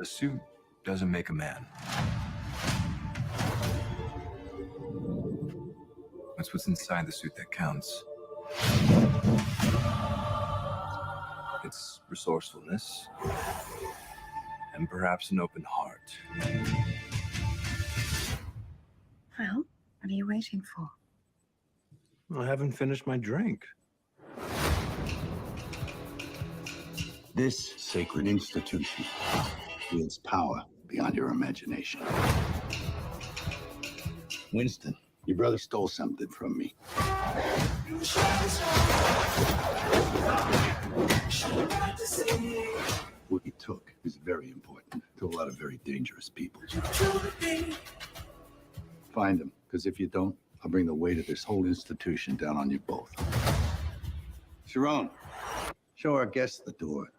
A suit doesn't make a man. It's what's inside the suit that counts. It's resourcefulness and perhaps an open heart. Well, what are you waiting for? I haven't finished my drink. This sacred institution wields power beyond your imagination. Winston, your brother stole something from me. What he took is very important to a lot of very dangerous people. Find him, because if you don't, I'll bring the weight of this whole institution down on you both. Sharon, show our guests the door.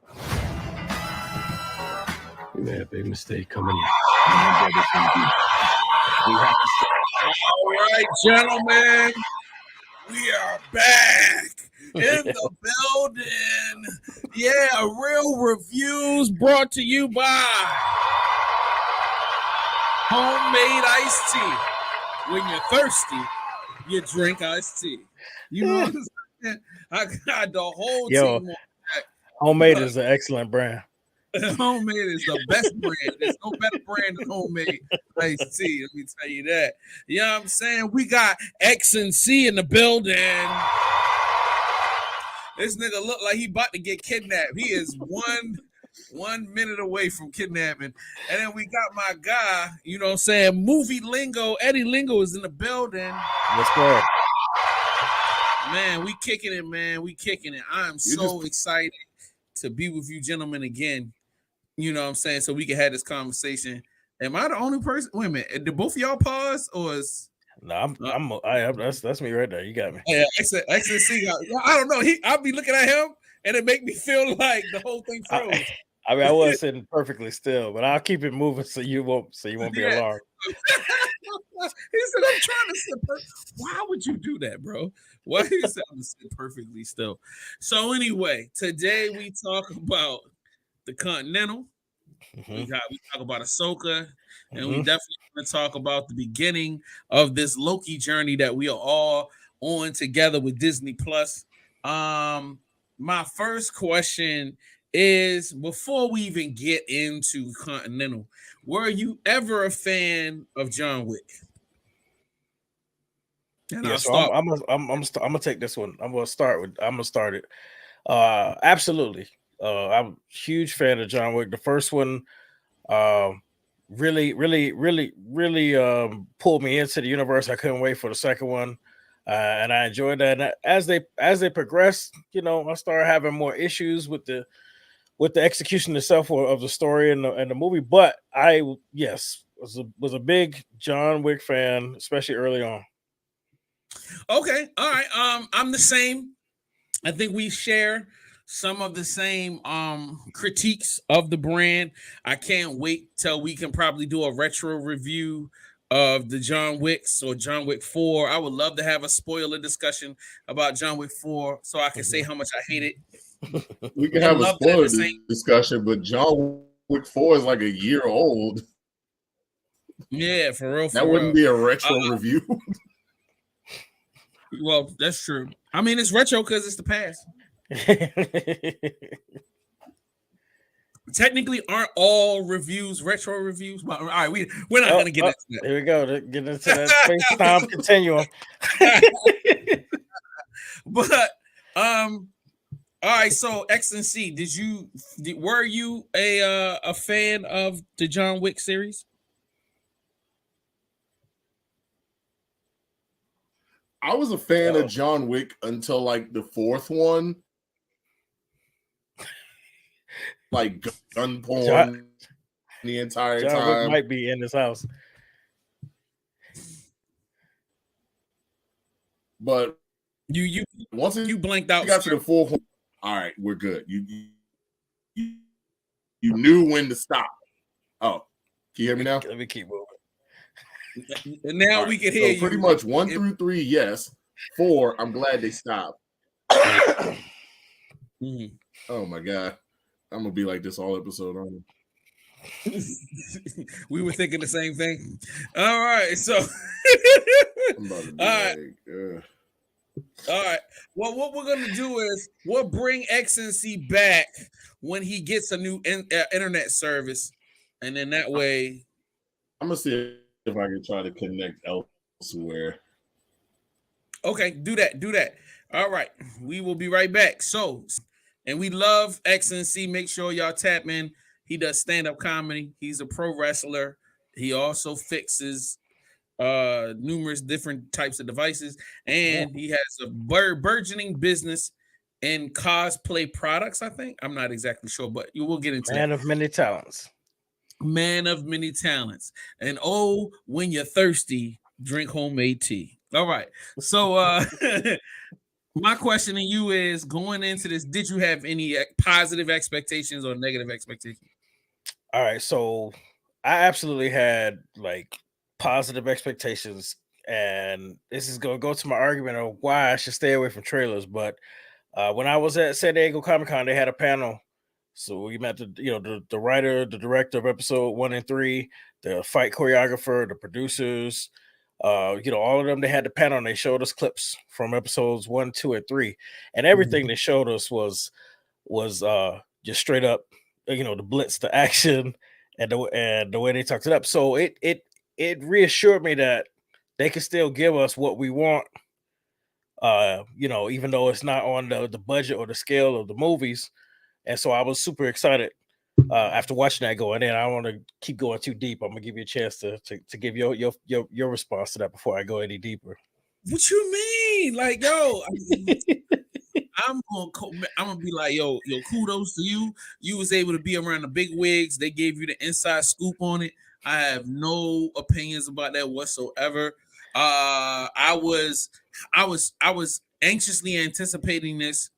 We made a big mistake coming here. We have to All right, gentlemen, we are back in the building. Yeah, Real Reviews brought to you by Homemade Iced Tea. When you're thirsty, you drink iced tea. You know what I'm saying? I got the whole team on that. Homemade is an excellent brand. Homemade is the best brand. There's no better brand than Homemade iced tea. Let me tell you that. You know what I'm saying? We got X and C in the building. This nigga look like he about to get kidnapped. He is one minute away from kidnapping. And then we got my guy, you know what I'm saying, Movie Lingo. Eddie Lingo is in the building. Let's go. Man, we kicking it, man. We kicking it. I am so excited to be with you gentlemen again. You know what I'm saying? So we can have this conversation. Am I the only person? Wait a minute. Did both of y'all pause or is No, that's me right there. You got me. Yeah, XNC. I don't know. I'll be looking at him and it make me feel like the whole thing froze. I mean, I was sitting perfectly still, but I'll keep it moving so you won't be alarmed. He said, "I'm trying to sit Why would you do that, bro? Why you said I'm sit perfectly still?" So anyway, today we talk about the Continental. Mm-hmm. We talk about Ashoka, and we definitely want to talk about the beginning of this Loki journey that we are all on together with Disney Plus. My first question is, before we even get into Continental, were you ever a fan of John Wick? And yeah, so I'm gonna take this one. I'm gonna start it. Absolutely. I'm a huge fan of John Wick. The first one really pulled me into the universe. I couldn't wait for the second one. And I enjoyed that. And as they progressed, you know, I started having more issues with the execution itself of the story and the movie. But I was a big John Wick fan, especially early on. Okay, all right. I'm the same. I think we share some of the same critiques of the brand. I can't wait till we can probably do a retro review of the John Wicks or John Wick 4. I would love to have a spoiler discussion about John Wick 4 so I can say how much I hate it. We can have a spoiler discussion, but John Wick 4 is like a year old. Yeah, for real. That wouldn't be a retro review. Well, that's true. I mean, it's retro because it's the past. Technically, aren't all reviews retro reviews? But all right, we're not going to get into that. Here we go. Get into that space-time continuum. But all right. So X and C, were you a fan of the John Wick series? I was a fan of John Wick until like the fourth one. Like gun porn the entire John time. Wick might be in this house. But once you blanked out, you got to the fourth one. All right, we're good. You knew when to stop. Oh, can you hear me now? Let me keep moving. And now we can hear you. Pretty much 1 through 3, yes. 4, I'm glad they stopped. Oh my god, I'm gonna be like this all episode on. We were thinking the same thing. All right, so I'm about to be all right. All right. Well, what we're gonna do is we'll bring XNC back when he gets a new internet service, and then that way. I'm gonna see if I can try to connect elsewhere. Okay, do that. Do that. All right, we will be right back. So, and we love XNC. Make sure y'all tap in. He does stand-up comedy. He's a pro wrestler. He also fixes numerous different types of devices, and he has a burgeoning business in cosplay products. I think I'm not exactly sure, but you will get into Man that. of many talents. Man of many talents, and oh, when you're thirsty, drink homemade tea. All right, so my question to you is: going into this, did you have any positive expectations or negative expectations? All right, so I absolutely had like positive expectations, and this is going to go to my argument of why I should stay away from trailers. But when I was at San Diego Comic Con, they had a panel. So we met the writer, the director of episode 1 and 3, the fight choreographer, the producers, all of them. They had the panel and they showed us clips from episodes 1, 2, and 3, and everything they showed us was just straight up, the blitz, the action, and the way they talked it up. So it reassured me that they can still give us what we want. Even though it's not on the budget or the scale of the movies. And so I was super excited after watching that going in. I don't want to keep going too deep. I'm gonna give you a chance to give your response to that before I go any deeper. What you mean? Like, yo, I'm gonna be like, yo, kudos to you. You was able to be around the big wigs. They gave you the inside scoop on it. I have no opinions about that whatsoever. I was anxiously anticipating this,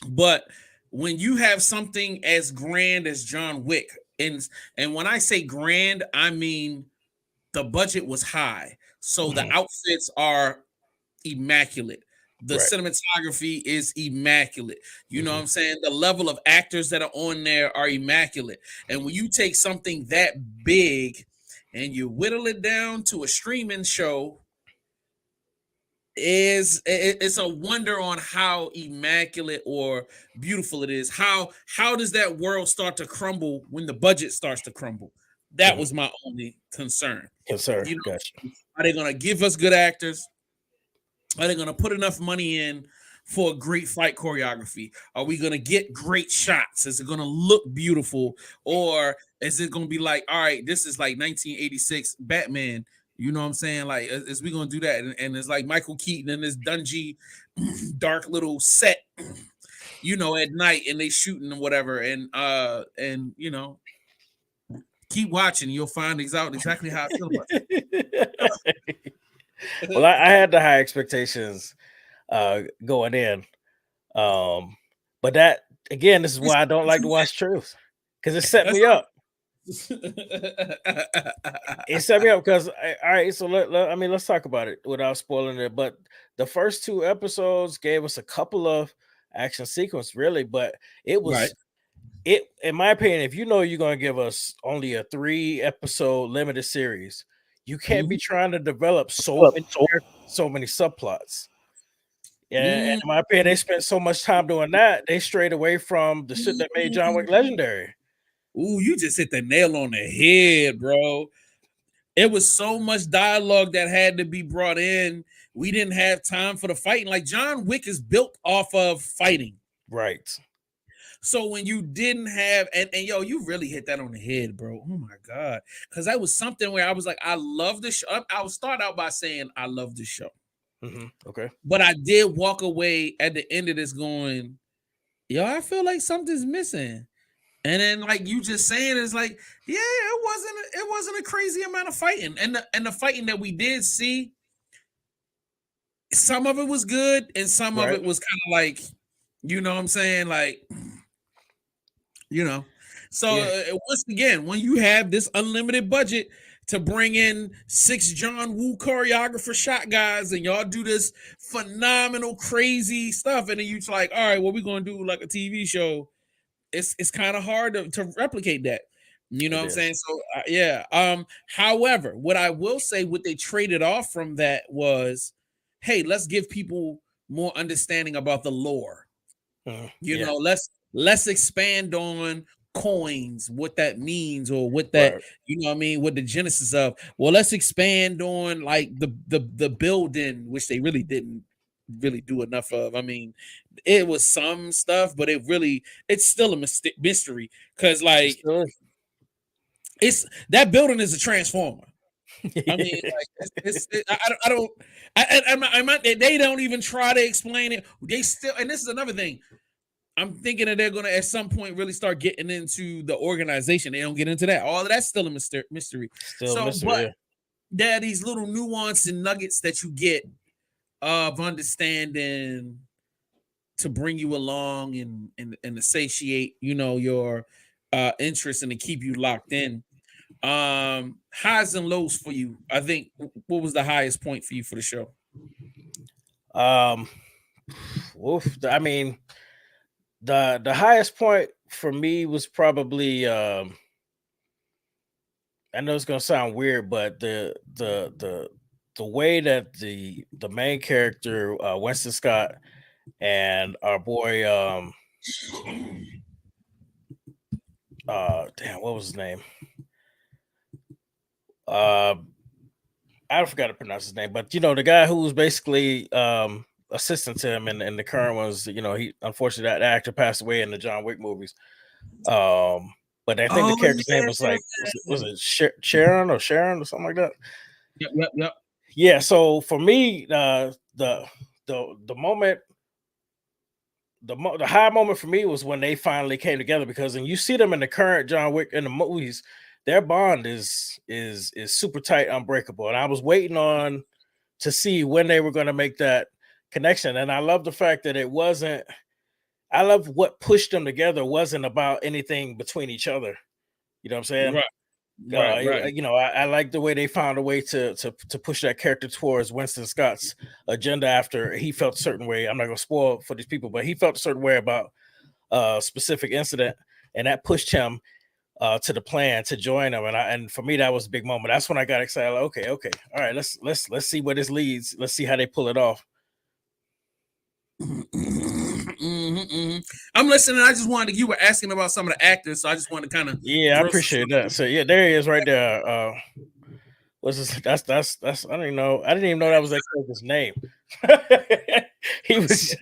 but when you have something as grand as John Wick, and when I say grand, I mean the budget was high, so the outfits are immaculate. The cinematography is immaculate. You know what I'm saying? The level of actors that are on there are immaculate. And when you take something that big and you whittle it down to a streaming show, it's a wonder on how immaculate or beautiful it is. How does that world start to crumble when the budget starts to crumble? That was my only concern. Gotcha. Are they going to give us good actors? Are they going to put enough money in for a great fight choreography? Are we going to get great shots? Is it going to look beautiful? Or is it going to be like, all right, this is like 1986 Batman? You know what I'm saying? Like, is we going to do that? And it's like Michael Keaton in this dungy, dark little set, at night, and they shooting and whatever. And keep watching. You'll find out exactly how I feel about it. Well, I had the high expectations going in. But that, again, this is why I don't like to watch trailers, because it set me up. It set me up because, all right, so let's talk about it without spoiling it. But the first 2 episodes gave us a couple of action sequences, really, but it was in my opinion, if you're going to give us only a 3-episode limited series, you can't be trying to develop so many subplots. And in my opinion, they spent so much time doing that, they strayed away from the shit that made John Wick legendary. Ooh, you just hit the nail on the head, bro. It was so much dialogue that had to be brought in. We didn't have time for the fighting. Like, John Wick is built off of fighting. Right. So when you didn't have, and yo, you really hit that on the head, bro. Oh my God. Because that was something where I was like, I love the show. I'll start out by saying I love the show. Okay. But I did walk away at the end of this going, yo, I feel like something's missing. And then, like you just saying, it's like, yeah, it wasn't a crazy amount of fighting. And the fighting that we did see, some of it was good, and some of it was kind of like, you know what I'm saying? Like, So once again, when you have this unlimited budget to bring in 6 John Woo choreographer shot guys, and y'all do this phenomenal, crazy stuff, and then you're like, all right, what we gonna do like a TV show? It's kind of hard to replicate that. You know It what I'm is. saying? So yeah. However, what I will say, what they traded off from that was, hey, let's give people more understanding about the lore. You know, let's expand on coins, what that means, or what that, Right. you know what I mean, what the genesis of. Well, let's expand on like the building, which they really didn't really do enough of. I mean, it was some stuff, but it's still a mystery because like Still is. it's that building is a transformer. I mean, like I don't they don't even try to explain it. They still, and this is another thing. I'm thinking that they're gonna at some point really start getting into the organization. They don't get into that. All of that's still a mystery. Still a So, mystery. but Yeah. there are these little nuance and nuggets that you get of understanding to bring you along and to satiate, you know, your interest and to keep you locked in. Highs and lows for you. I think what was the highest point for you for the show? I mean, the highest point for me was probably I know it's gonna sound weird, but the way that the main character Winston Scott and our boy damn, what was his name? I forgot to pronounce his name, but you know, the guy who was basically assistant to him in the current ones, you know, he unfortunately that actor passed away in the John Wick movies. But I think the character's name was like was it Sharon or something like that? Yep. Yeah. So for me, the moment, the high moment for me was when they finally came together, because when you see them in the current John Wick in the movies, their bond is super tight, unbreakable. And I was waiting on to see when they were going to make that connection. And I love the fact that it wasn't. I love what pushed them together wasn't about anything between each other. You know what I'm saying? Right. You know, I like the way they found a way to push that character towards Winston Scott's agenda after he felt a certain way. I'm not going to spoil for these people, but he felt a certain way about a specific incident, and that pushed him to the plan to join them. And for me, that was a big moment. That's when I got excited. Like, okay, all right, let's see where this leads. Let's see how they pull it off. I'm listening. I just wanted you were asking about some of the actors, so I just wanted to kind of I appreciate that. So yeah, there he is right there. What's this? That's I didn't even know that was that character's name. He was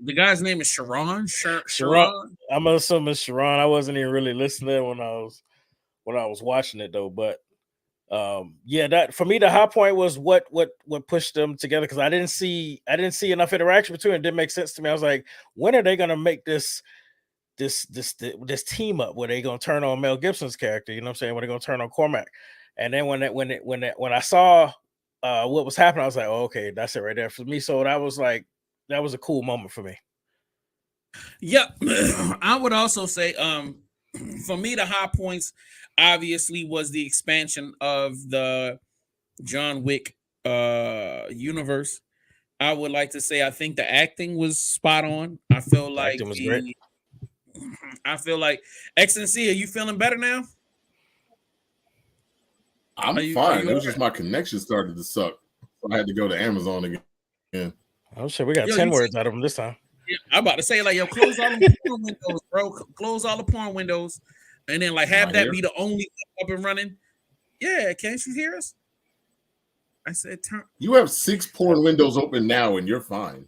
the guy's name is Sharon. Sharon. I'm assuming Sharon. I wasn't even really listening when I was watching it though, but that for me the high point was what pushed them together, because I didn't see enough interaction between them. It didn't make sense to me. I was like, when are they gonna make this team up where they gonna turn on Mel Gibson's character? You know what I'm saying? When they gonna turn on Cormac? And then when I saw what was happening, I was like, oh, okay, that's it right there for me. So that was a cool moment for me. Yep. I would also say for me the high points obviously was the expansion of the John Wick universe. I would like to say I think the acting was spot on. I feel like acting was great. I feel like XNC, are you feeling better now? I'm fine. It was just my connection started to suck. So I had to go to Amazon again. Oh shit, we got 10 words out of them this time. Yeah, I'm about to say, like, yo, close all the porn windows, bro. Close all the porn windows, and then like have that be the only up and running. Yeah, can't you hear us? I said, you have 6 porn windows open now, and you're fine.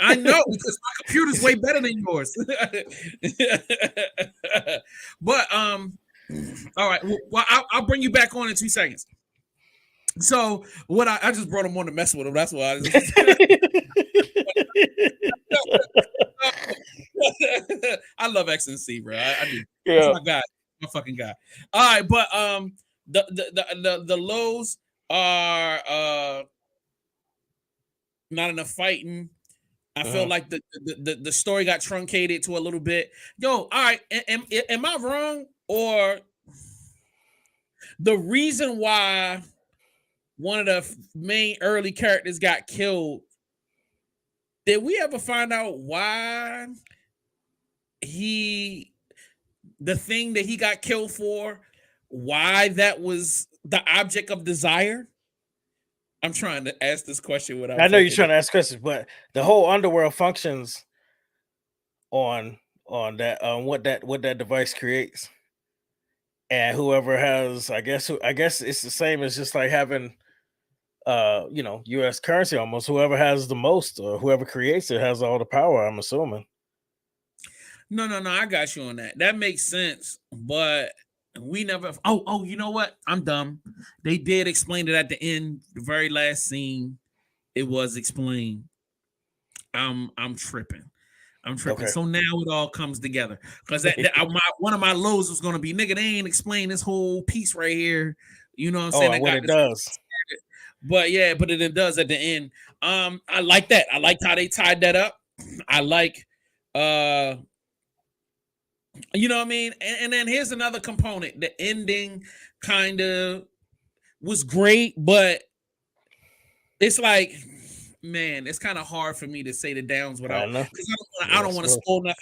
I know, because my computer's way better than yours. But all right. Well, I'll bring you back on in 2 seconds. So what I just brought him on to mess with him. That's why. I love XNC, bro. I do. Yeah. That's my guy. My fucking guy. All right, but the lows are not enough fighting. I feel like the story got truncated to a little bit. Yo, all right. Am I wrong? Or the reason why one of the main early characters got killed, did we ever find out why the thing that he got killed for, why that was the object of desire? I'm trying to ask this question without. I know you're trying to ask questions, but the whole underworld functions on that what that device creates, and whoever has, I guess it's the same as just like having U.S. currency almost. Whoever has the most or whoever creates it has all the power, I'm assuming. No, I got you on that. That makes sense, but we never. Oh, you know what? I'm dumb. They did explain it at the end, the very last scene. It was explained. I'm tripping. Okay. So now it all comes together because one of my lows was going to be, nigga, they ain't explain this whole piece right here. You know what I'm saying? What it does. But yeah, but it does at the end. I like that. I liked how they tied that up. I like, you know what I mean? And then here's another component. The ending kind of was great, but it's like, man, it's kind of hard for me to say the downs without, because I don't want to spoil nothing.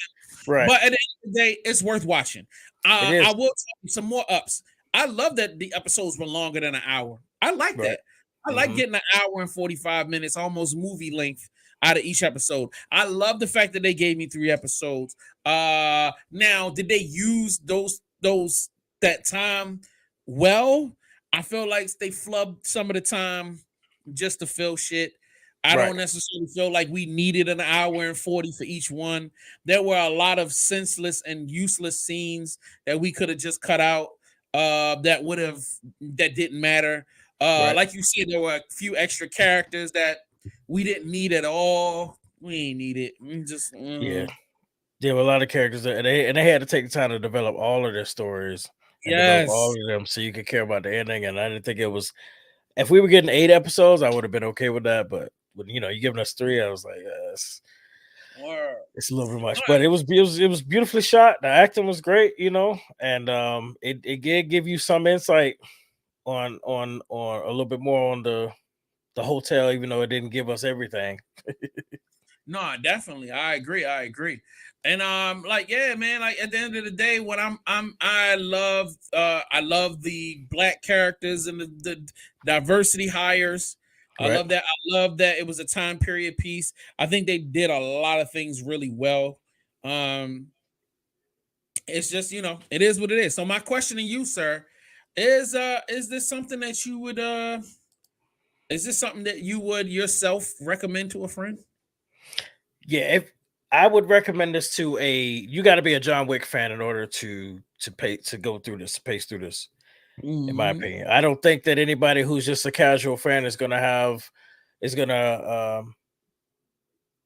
Right. But at the end of the day, it's worth watching. I will tell you some more ups. I love that the episodes were longer than an hour. I like that. I like getting an hour and 45 minutes, almost movie length out of each episode. I love the fact that they gave me 3 episodes. Now, did they use that time well? I feel like they flubbed some of the time just to fill shit. I don't necessarily feel like we needed an hour and 40 for each one. There were a lot of senseless and useless scenes that we could have just cut out that didn't matter. Like you said, there were a few extra characters that we didn't need at all. We ain't need it. We just there were a lot of characters and they had to take the time to develop all of their stories. And develop all of them so you could care about the ending. And I didn't think it was. If we were getting 8 episodes, I would have been okay with that. But when you're giving us 3, I was like, it's a little bit much. But it was beautifully shot. The acting was great, and it did give you some insight on a little bit more on the hotel, even though it didn't give us everything. No, definitely. I agree. And yeah, man, like at the end of the day, what I love the black characters and the diversity hires. I love that. I love that it was a time period piece. I think they did a lot of things really well. It's just, it is what it is. So my question to you, sir, is this something that you would is this something that you would yourself recommend to a friend? Yeah, if I would recommend this to you got to be a John Wick fan in order to go through this, pace through this. In my opinion, I don't think that anybody who's just a casual fan is gonna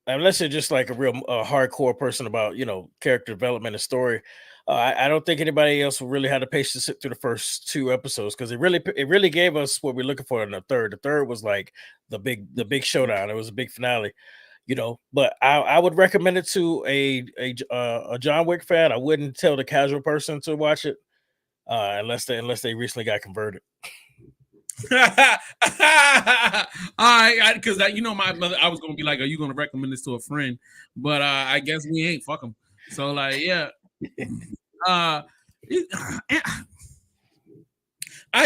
unless you're just like a real hardcore person about character development and story. I don't think anybody else will really have the patience to sit through the first 2 episodes because it really gave us what we're looking for in the third. The third was like the big showdown. It was a big finale. But I would recommend it to a John Wick fan. I wouldn't tell the casual person to watch it unless they recently got converted. All right, because my mother, I was gonna be like, "Are you gonna recommend this to a friend?" But I guess we ain't. Fuck them. So like, yeah. I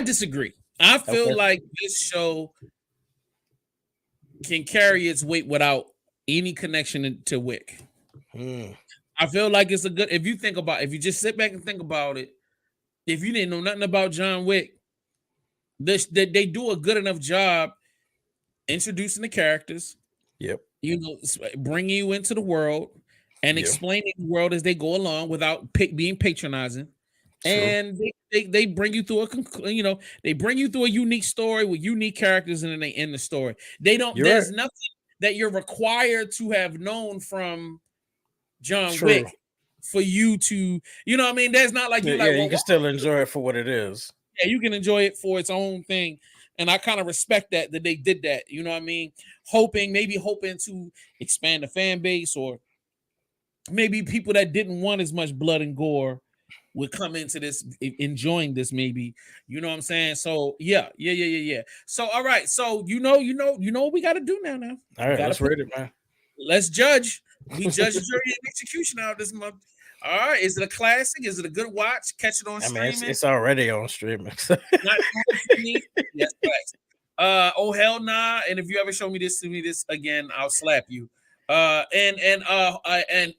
disagree. I feel like this show can carry its weight without any connection to Wick. I feel like it's a good. If you just sit back and think about it, if you didn't know nothing about John Wick, they do a good enough job introducing the characters. Yep. Bringing you into the world and explaining the world as they go along without being patronizing. True. And they bring you through they bring you through a unique story with unique characters, and then they end the story. There's nothing that you're required to have known from John Wick for you to, there's not like you can still enjoy it for what it is. Yeah, you can enjoy it for its own thing. And I kind of respect that they did that. You know what I mean? Hoping to expand the fan base, or maybe people that didn't want as much blood and gore would come into this enjoying this, maybe. You know what I'm saying? So yeah. So all right. So you know what we gotta do now. All right, let's rate it, man. Let's judge. We judge the jury and execution out this month. All right. Is it a classic? Is it a good watch? Catch it on I mean, streaming? it's already on streaming. Not on streaming? Yes, classic. Oh hell nah. And if you ever show me this again, I'll slap you. And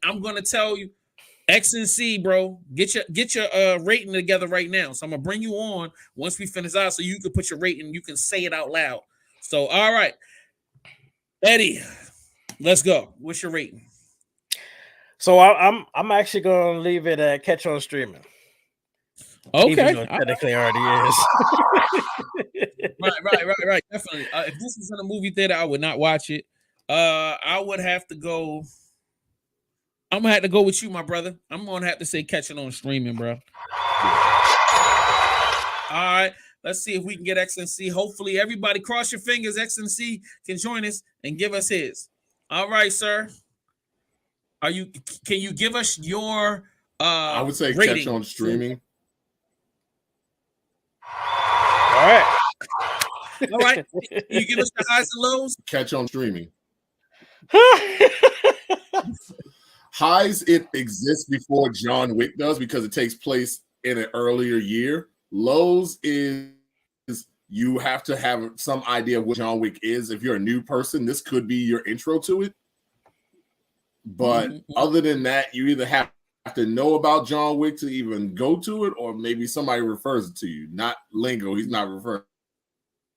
I'm gonna tell you, X and C, bro, get your rating together right now. So I'm gonna bring you on once we finish out, so you can put your rating. You can say it out loud. So all right, Eddie, let's go. What's your rating? So I'm actually gonna leave it at catch on streaming. Okay, even though it technically already is. Right. Definitely. If this was in a movie theater, I would not watch it. I would have to go. I'm gonna have to go with you, my brother. I'm gonna have to say catch it on streaming, bro. All right. Let's see if we can get X and C. Hopefully, everybody cross your fingers. X and C can join us and give us his. All right, sir. Can you give us your I would say rating? catch on streaming. All right. All right. Can you give us the highs and lows? Catch on streaming. Highs, it exists before John Wick does because it takes place in an earlier year. Lows is you have to have some idea of what John Wick is. If you're a new person, this could be your intro to it. But other than that, you either have to know about John Wick to even go to it, or maybe somebody refers it to you. Not lingo. He's not referring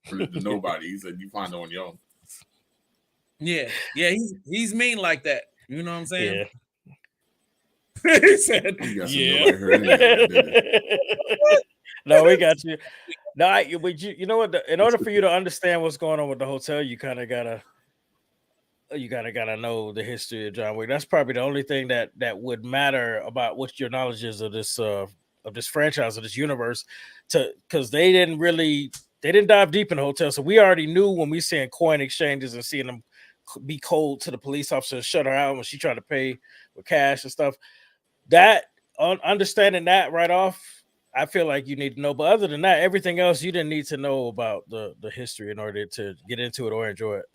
to nobody. He said you find it on your own. Yeah, he's mean like that. You know what I'm saying? Yeah. He said, No, we got you. No, but you know what? In order for you to understand what's going on with the hotel, you kind of gotta know the history of John Wick. That's probably the only thing that would matter about what your knowledge is of this franchise, of this universe, because they didn't dive deep in the hotel. So we already knew when we seeing coin exchanges and seeing them be cold to the police officer, shut her out when she tried to pay with cash and stuff. That understanding that right off, I feel like you need to know. But other than that, everything else you didn't need to know about the history in order to get into it or enjoy it.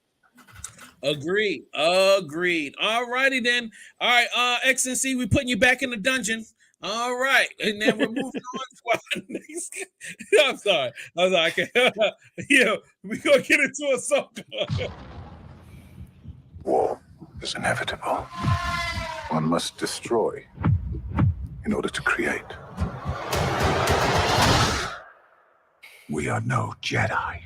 Agreed. All righty then. All right, X and C, we putting you back in the dungeon. All right, and then we're moving on to our next. I'm sorry. Okay. Yeah, we gonna get into Ashoka. War is inevitable. One must destroy in order to create. We are no Jedi.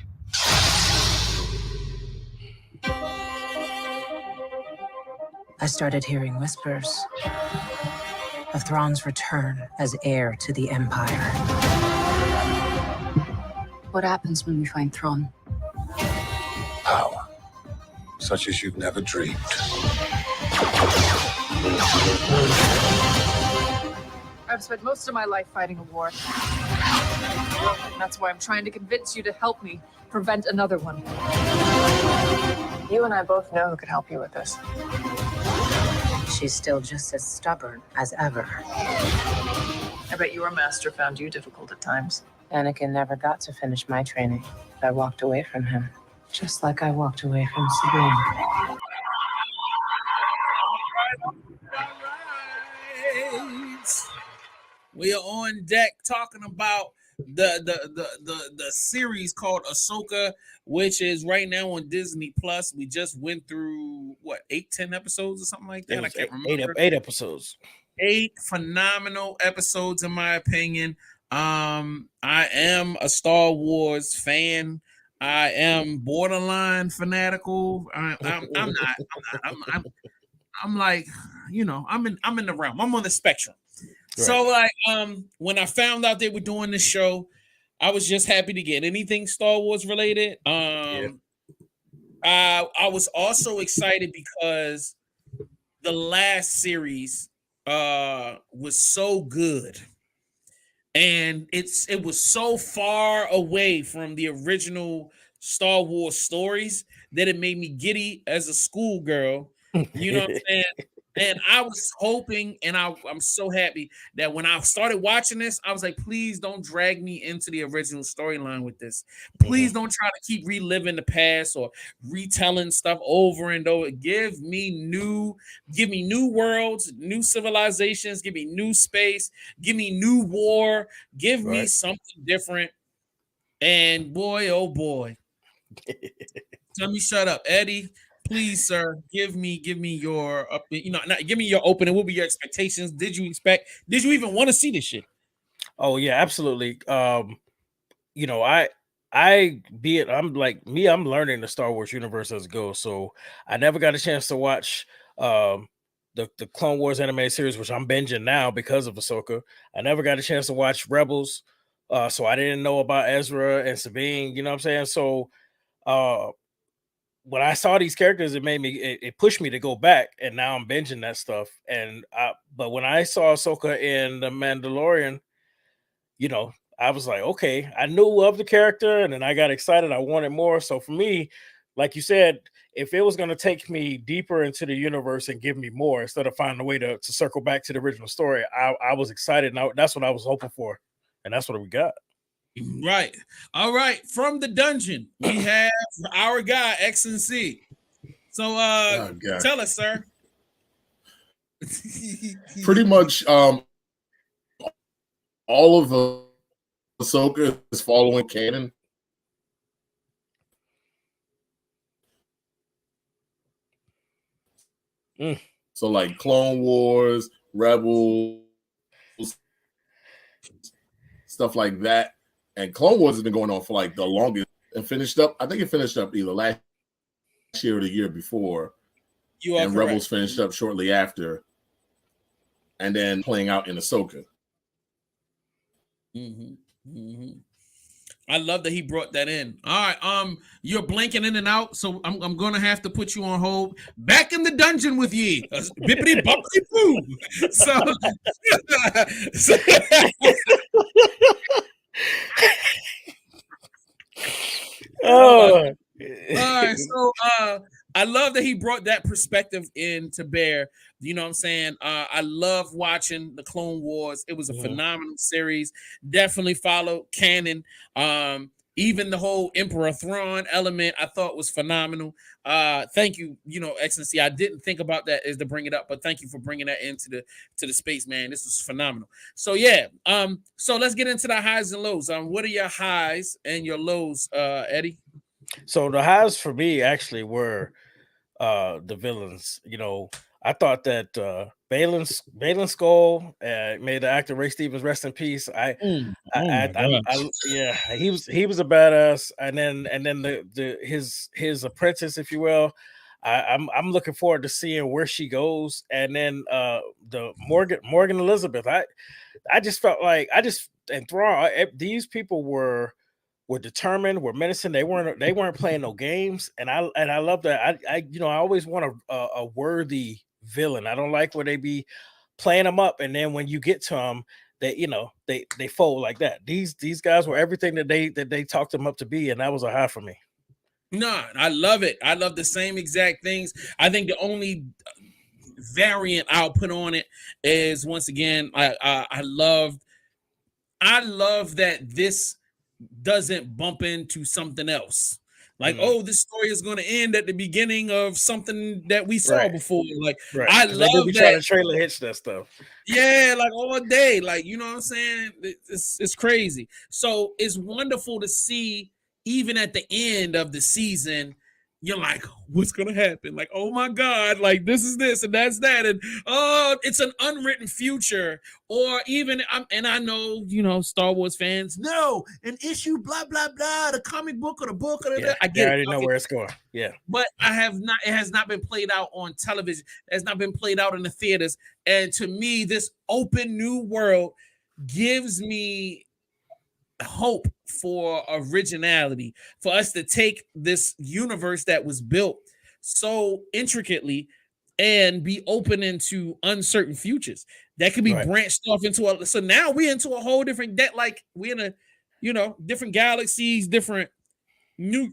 I started hearing whispers of Thrawn's return as heir to the Empire. What happens when we find Thrawn? Power, such as you've never dreamed. I've spent most of my life fighting a war. That's why I'm trying to convince you to help me prevent another one. You and I both know who could help you with this. She's still just as stubborn as ever. I bet your master found you difficult at times. Anakin never got to finish my training. I walked away from him, just like I walked away from Sabine. We are on deck talking about the series called Ashoka, which is right now on Disney Plus. We just went through 10 episodes or something like that. I can't remember. 8 episodes. 8 phenomenal episodes, in my opinion. I am a Star Wars fan. I am borderline fanatical. I'm not. I'm like, I'm in the realm. I'm on the spectrum. Right. So when I found out they were doing this show, I was just happy to get anything Star Wars related. I was also excited because the last series was so good, and it was so far away from the original Star Wars stories that it made me giddy as a schoolgirl. You know what I'm saying? And I was hoping, and I'm so happy that when I started watching this, I was like, please don't drag me into the original storyline with this. Please don't try to keep reliving the past or retelling stuff over and over. Give me new worlds, new civilizations, give me new space, give me new war, give me something different. And boy, oh boy. Tell me shut up, Eddie. Please, sir, give me your give me your opening. What were your expectations? Did you even want to see this shit? Oh yeah, absolutely. I'm like me, I'm learning the Star Wars universe as it goes. So I never got a chance to watch the Clone Wars animated series, which I'm binging now because of Ahsoka. I never got a chance to watch Rebels. So I didn't know about Ezra and Sabine, you know what I'm saying? So when I saw these characters, it pushed me to go back, and now I'm binging that stuff. But when I saw Ahsoka in The Mandalorian, I was like, okay, I knew of the character, and then I got excited. I wanted more. So for me, like you said, if it was going to take me deeper into the universe and give me more instead of finding a way to circle back to the original story, I was excited. And that's what I was hoping for, and that's what we got. Right. All right. From the dungeon, we have our guy X and C. So tell us, sir. Pretty much all of the Ahsoka is following canon. So like Clone Wars, Rebels, stuff like that. And Clone Wars has been going on for like the longest and finished up. I think it finished up either last year or the year before. And correct. Rebels finished up shortly after. And then playing out in Ahsoka. I love that he brought that in. All right, you're blanking in and out, so I'm gonna have to put you on hold. Back in the dungeon with ye, bippity boppity boo. So all right, so I love that he brought that perspective in to bear. You know what I'm saying? I love watching the Clone Wars. It was a phenomenal series. Definitely followed canon. Even the whole Emperor Thrawn element I thought was phenomenal. Thank you, Excellency. I didn't think about that as to bring it up, but thank you for bringing that into the space, man. This was phenomenal. So yeah, so let's get into the highs and lows. What are your highs and your lows, Eddie? So the highs for me actually were the villains. I thought that Baylan Skull, may the actor Ray Stevens rest in peace. Yeah, he was a badass, and then his apprentice, if you will. I'm looking forward to seeing where she goes, and then the Morgan Elizabeth. I just felt like and Thrawn. These people were determined, were menacing. They weren't playing no games, and I love that. I always want a worthy villain. I don't like where they be playing them up, and then when you get to them, they fold like that. These guys were everything that they talked them up to be, and that was a high for me. No, I love it. I love the same exact things. I think the only variant I'll put on it is, once again, I love that this doesn't bump into something else. Like, this story is going to end at the beginning of something that we saw before. Like, I love that. Trying to trailer hitch that stuff. Yeah, like all day. Like, you know what I'm saying? It's crazy. So it's wonderful to see, even at the end of the season, you're like, what's going to happen? Like, oh my God, like this is this and that's that. And it's an unwritten future. Or even, and I know, Star Wars fans, no, an issue, blah, blah, blah, the comic book or the book. Or I get it. I already know where it's going. Yeah. But it has not been played out on television. It has not been played out in the theaters. And to me, this open new world gives me hope for originality, for us to take this universe that was built so intricately and be open into uncertain futures that could be branched off into so now we're into a whole different like we're in a different galaxies, different new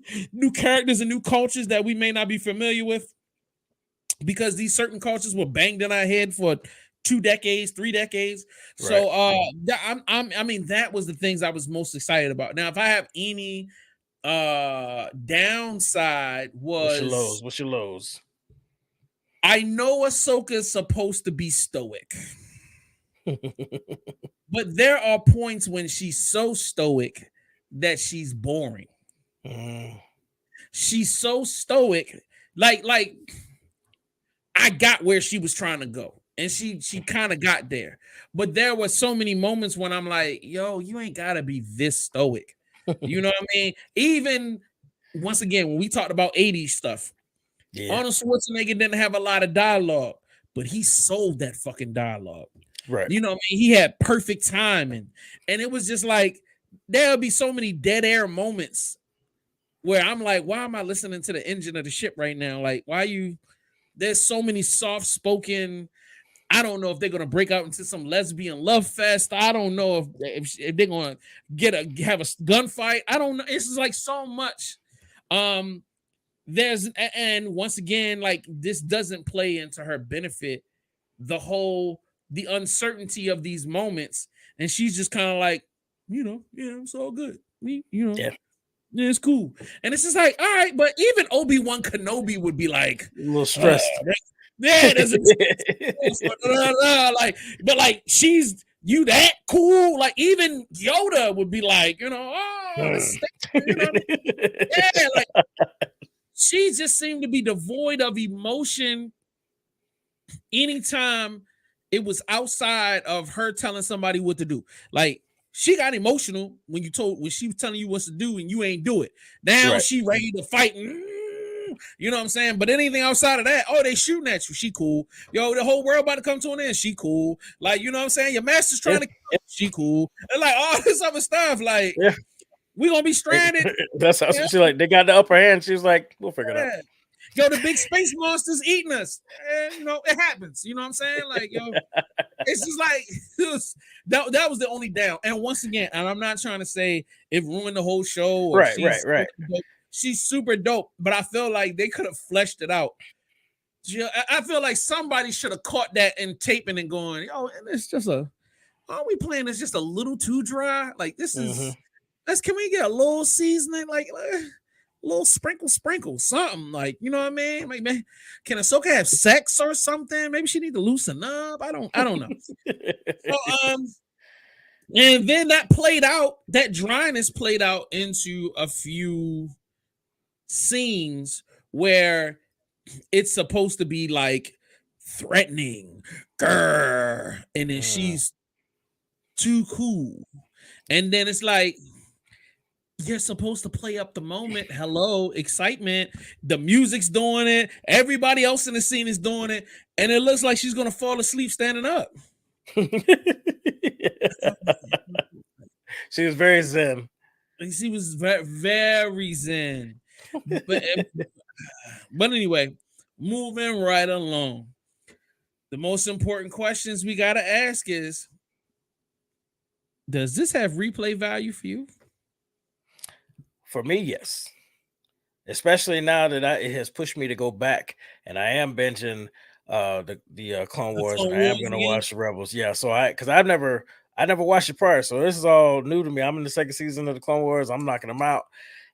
characters and new cultures that we may not be familiar with. because these certain cultures were banged in our head for 2 decades, 3 decades. So I mean, that was the things I was most excited about. Now, if I have any downside, was What's your lows? I know Ahsoka is supposed to be stoic, but there are points when she's so stoic that she's boring. She's so stoic, like I got where she was trying to go, and she kind of got there. But there were so many moments when I'm like, yo, you ain't gotta be this stoic. You know what I mean? Even once again, when we talked about 80s stuff, Arnold Schwarzenegger didn't have a lot of dialogue, but he sold that fucking dialogue. Right. You know what I mean? He had perfect timing. And it was just like, there'll be so many dead air moments where I'm like, why am I listening to the engine of the ship right now? Like, there's so many soft-spoken. I don't know if they're gonna break out into some lesbian love fest. I don't know if they're gonna have a gunfight. I don't know. It's just like so much. And once again, like, this doesn't play into her benefit. The uncertainty of these moments, and she's just kind of like, yeah, it's all good. Yeah, it's cool. And it's just like, all right, but even Obi-Wan Kenobi would be like a little stressed. There's like, but like, she's you that cool. Like, even Yoda would be like, like, she just seemed to be devoid of emotion anytime it was outside of her telling somebody what to do. Like, she got emotional when she was telling you what to do and you ain't do it. Now she ready to fight. You know what I'm saying? But anything outside of that, they shooting at you. She cool. Yo, the whole world about to come to an end. She cool. Like, you know what I'm saying? Your master's trying to kill. She cool. And like all this other stuff. Like, we gonna be stranded. That's how she like. They got the upper hand. She was like, we'll figure it out. Yo, the big space monster's eating us. And, it happens. You know what I'm saying? Like, yo, it's just like that was the only down. And once again, and I'm not trying to say it ruined the whole show. Or Right. She's super dope, but I feel like they could have fleshed it out. I feel like somebody should have caught that in taping and going, and it's just are we playing this just a little too dry? Like, this is can we get a little seasoning, like a little sprinkle, something, like, you know what I mean? Like, man, can Ahsoka have sex or something? Maybe she need to loosen up. I don't know. So, and then that dryness played out into a few scenes where it's supposed to be like threatening, and then she's too cool, and then it's like, you're supposed to play up the moment. Hello, excitement. The music's doing it. Everybody else in the scene is doing it, and it looks like she's gonna fall asleep standing up. She was very zen. She was very, very zen. But anyway, moving right along. The most important questions we got to ask is, does this have replay value for you? For me, yes. Especially now that it has pushed me to go back, and I am binging the Clone Wars, and I am going to watch the Rebels. Yeah, so because I never watched it prior, so this is all new to me. I'm in the second season of the Clone Wars. I'm knocking them out.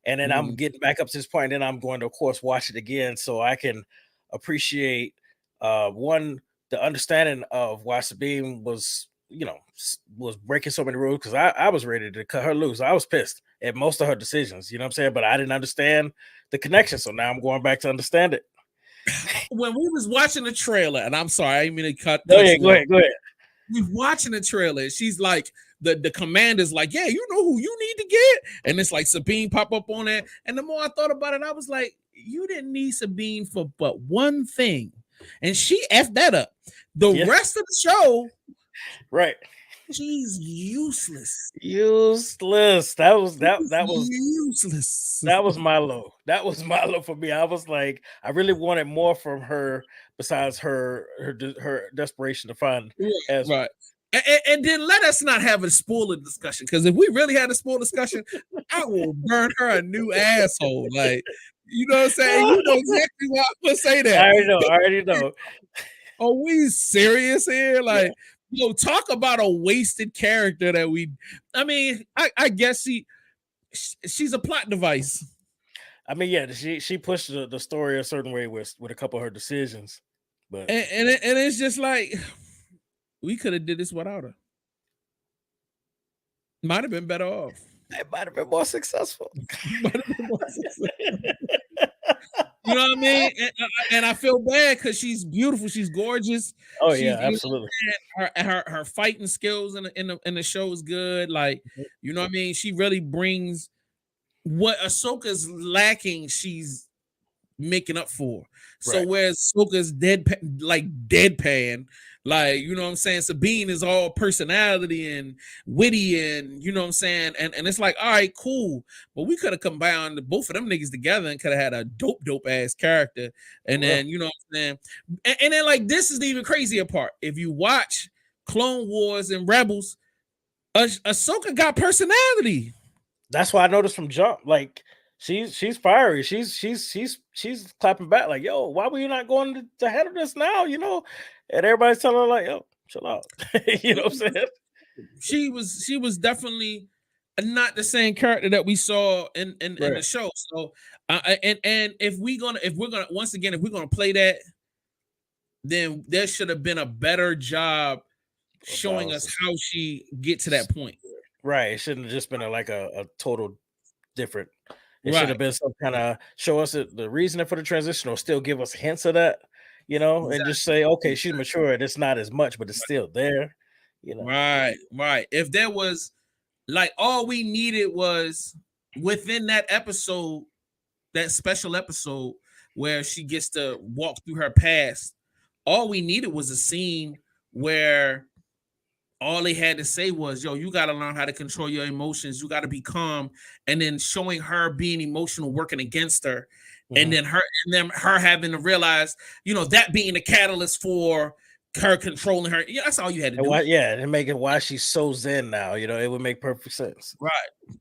And then I'm getting back up to this point, and then I'm going to, of course, watch it again so I can appreciate the understanding of why Sabine was breaking so many rules, because I was ready to cut her loose. I was pissed at most of her decisions, you know what I'm saying? But I didn't understand the connection, so now I'm going back to understand it. When we was watching the trailer, and I'm sorry, I didn't mean to cut. Go ahead. We watching the trailer. She's like, the commander's like, yeah, you know who you need to get, and it's like Sabine pop up on it. And the more I thought about it, I was like, you didn't need Sabine for but one thing, and she effed that up. The rest of the show, right? She's useless. That was useless. That was my low. That was my low for me. I was like, I really wanted more from her besides her desperation to find right. And then let us not have a spoiler discussion, because if we really had a spoiler discussion, I will burn her a new asshole. Like, you know what I'm saying? You know exactly why I'm gonna say that. I already know. Are we serious here? Like, talk about a wasted character that I mean, I guess she's a plot device. I mean, yeah, she pushed the story a certain way with a couple of her decisions, but and it's just like, we could have did this without her. Might have been better off. it might have been more successful. You know what I mean? And I feel bad because she's beautiful, she's gorgeous. Oh yeah, absolutely. Her fighting skills in the show is good. Like, you know what I mean? She really brings what Ahsoka's lacking. She's making up for. So whereas Ahsoka's deadpan, like, you know what I'm saying? Sabine is all personality and witty, and you know what I'm saying? And it's like, all right, cool. But we could have combined both of them niggas together and could have had a dope ass character. And then, you know what I'm saying? And then, like, this is the even crazier part. If you watch Clone Wars and Rebels, Ahsoka got personality. That's why I noticed from jump, like, she's fiery. She's clapping back like, yo, why were you not going to head of this now? You know, and everybody's telling her like, yo, chill out. You know what I'm saying? She was definitely not the same character that we saw in the show. So and if we're gonna play that, then there should have been a better job showing us how she get to that point. Right. It shouldn't have just been a total different. It should have been some kind of show us the reasoning for the transition, or still give us hints of that, you know, and just say, okay, she's matured. It's not as much, but it's still there, you know. Right. If there was, like, all we needed was within that episode, that special episode where she gets to walk through her past, all we needed was a scene where all they had to say was, yo, you got to learn how to control your emotions. You got to be calm. And then showing her being emotional, working against her. And then her having to realize, you know, that being the catalyst for her controlling her. Yeah, that's all you had to do. And make it why she's so zen now. You know, it would make perfect sense. Right.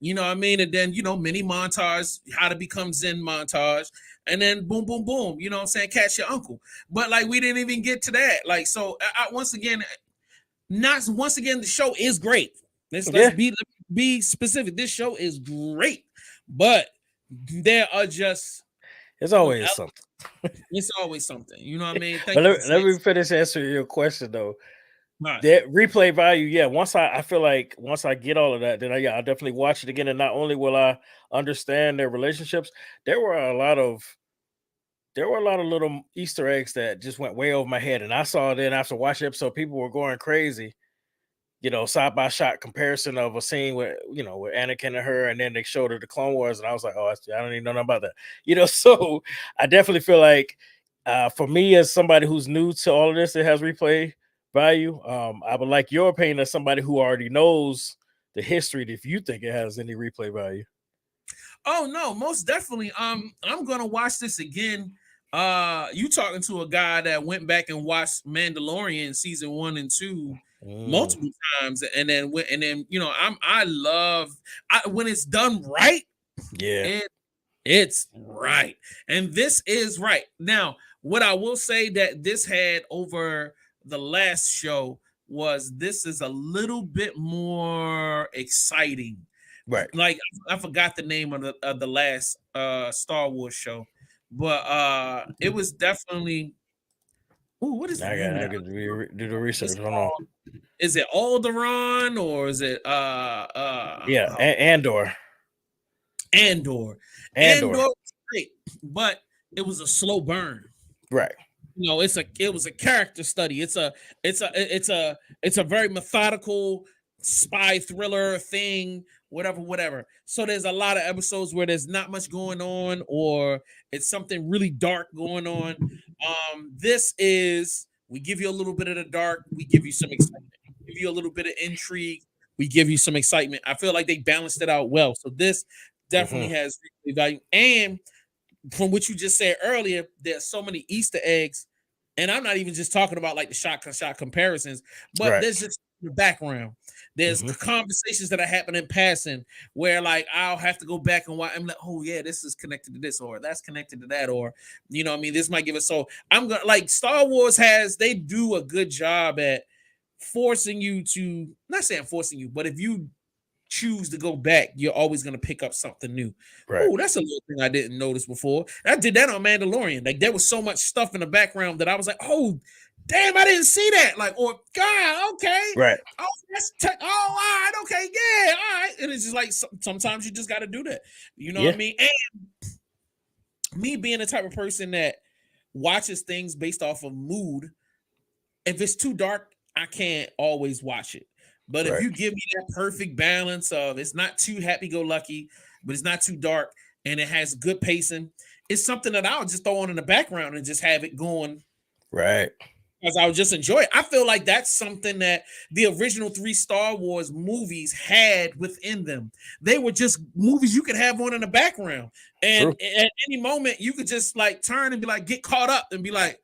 You know what I mean? And then, you know, mini montage, how to become zen montage. And then boom, boom, boom. You know what I'm saying? Catch your uncle. But, like, we didn't even get to that. Like, so once again, the show is great. Let's be specific. This show is great, but there are just, it's always something. It's always something. You know what I mean? Let me finish answering your question though. Right. That replay value, yeah. I feel like once I get all of that, then I'll definitely watch it again. And not only will I understand their relationships, there were a lot of little Easter eggs that just went way over my head. And I saw then after watching the episode, people were going crazy, you know, side by shot comparison of a scene with Anakin and her, and then they showed her the Clone Wars, and I was like, oh, I don't even know nothing about that, you know. So I definitely feel like for me, as somebody who's new to all of this, it has replay value. I would like your opinion as somebody who already knows the history, if you think it has any replay value. Oh no, most definitely. I'm gonna watch this again. You talking to a guy that went back and watched Mandalorian season 1 and 2 multiple times, and then you know, I love when it's done right. Yeah, it's right, and this is right. Now, what I will say that this had over the last show was this is a little bit more exciting. Right. Like, I forgot the name of the last Star Wars show, but it was definitely. Ooh, what is I that? got to do the research. Hold on. Is it Alderaan or is it Andor? Andor was great, but it was a slow burn. Right. You know, it was a character study. It's a very methodical spy thriller thing, whatever. So there's a lot of episodes where there's not much going on, or it's something really dark going on. This is, we give you a little bit of the dark, we give you some excitement. We give you a little bit of intrigue, we give you some excitement. I feel like they balanced it out well. So this definitely has value. And from what you just said earlier, there's so many Easter eggs, and I'm not even just talking about like the shot comparisons, but there's just in the background. There's conversations that are happening in passing where like I'll have to go back and watch. I'm like, oh yeah, this is connected to this, or that's connected to that, or you know what I mean, this might give it. So I'm gonna like Star Wars they do a good job at forcing you to, not saying forcing you, but if you choose to go back, you're always going to pick up something new. Right. Oh, that's a little thing I didn't notice before. I did that on Mandalorian. Like there was so much stuff in the background that I was like, oh, damn, I didn't see that. Like, or God, okay. Right. Oh, all right, okay, yeah, all right. And it's just like sometimes you just got to do that. You know what I mean? And me being the type of person that watches things based off of mood, if it's too dark, I can't always watch it. But if you give me that perfect balance of it's not too happy-go-lucky, but it's not too dark, and it has good pacing, it's something that I'll just throw on in the background and just have it going. Right. Because I would just enjoy it. I feel like that's something that the original 3 Star Wars movies had within them. They were just movies you could have on in the background. And at any moment, you could just like turn and be like, get caught up and be like,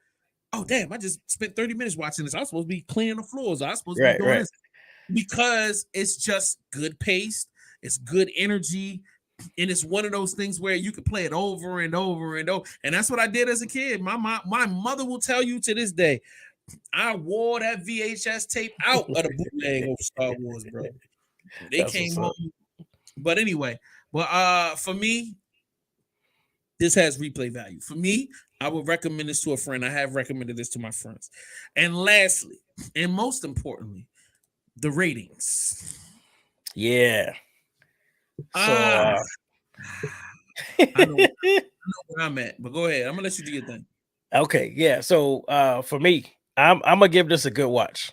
oh, damn, I just spent 30 minutes watching this. I was supposed to be cleaning the floors. I was supposed to be doing this. Because it's just good paced, it's good energy, and it's one of those things where you can play it over and over and over. And that's what I did as a kid. My mother will tell you to this day, I wore that VHS tape out of the bootleg of Star Wars, bro. They came home. But anyway, for me, this has replay value. For me, I would recommend this to a friend. I have recommended this to my friends. And lastly, and most importantly, the ratings. Yeah. So I know where I'm at, but go ahead. I'm gonna let you do your thing. Okay, yeah. So for me, I'm gonna give this a good watch.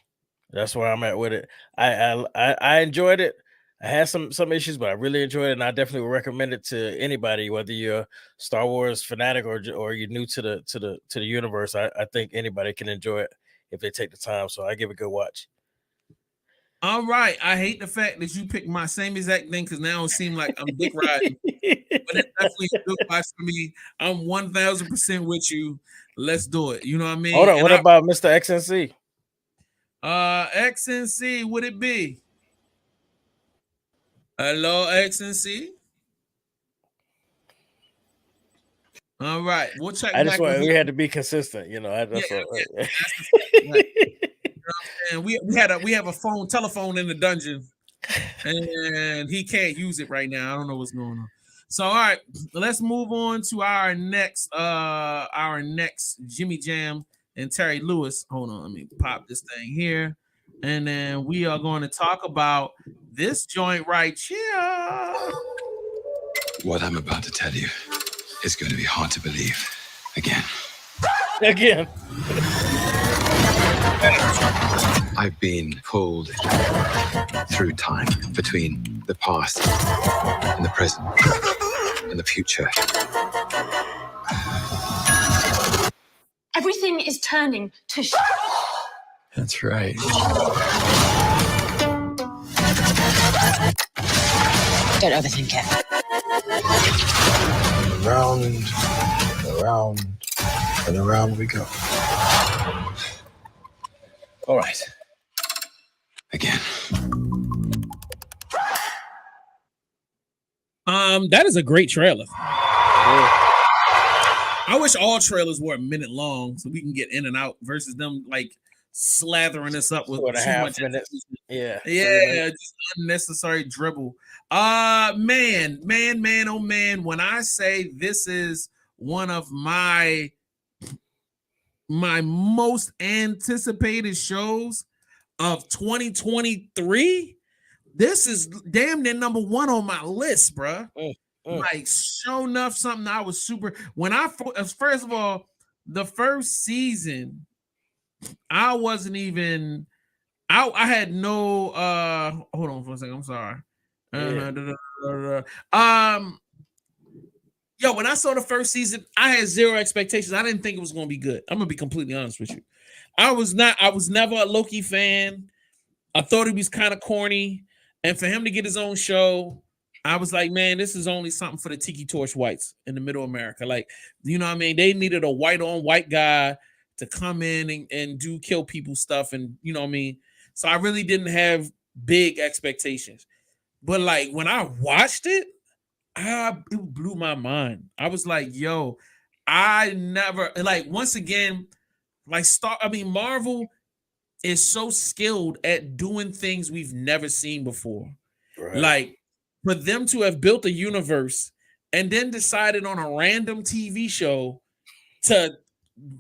That's where I'm at with it. I enjoyed it. I had some issues, but I really enjoyed it, and I definitely would recommend it to anybody, whether you're a Star Wars fanatic or you're new to the universe. I think anybody can enjoy it if they take the time. So I give it a good watch. All right. I hate the fact that you picked my same exact thing because now it seems like I'm dick riding. But it's definitely a good watch for me. I'm 1,000% with you. Let's do it. You know what I mean? Hold on. What about Mr. XNC? XNC, would it be? Hello, XNC. All right. We'll check I just back with we you. had to be consistent, you know. And we have a telephone in the dungeon, and he can't use it right now. I don't know what's going on. So, all right, let's move on to our next Jimmy Jam and Terry Lewis. Hold on, let me pop this thing here, and then we are going to talk about this joint right here. What I'm about to tell you is going to be hard to believe. Again. I've been pulled through time between the past and the present and the future. Everything is turning to shit. That's right. Don't overthink it. Around and around and around we go. All right. Again. That is a great trailer. I wish all trailers were a minute long so we can get in and out versus them like slathering us up with 2.5 minutes. Yeah, just unnecessary dribble. Man, oh man, when I say this is one of my most anticipated shows of 2023, this is damn near number one on my list, bro. Like, sure enough, something I was super. When I first of all, the first season, I wasn't even. I had no. Hold on for a second. I'm sorry. Yo, when I saw the first season, I had zero expectations. I didn't think it was going to be good. I'm gonna be completely honest with you. I was never a Loki fan. I thought he was kind of corny, and for him to get his own show, I was like, man, this is only something for the Tiki Torch whites in the middle America. Like, you know what I mean? They needed a white on white guy to come in and do kill people stuff, and you know what I mean. So I really didn't have big expectations. But like when I watched it, it blew my mind. I was like, yo, I never like once again, like Marvel is so skilled at doing things we've never seen before. Right. Like for them to have built a universe and then decided on a random TV show to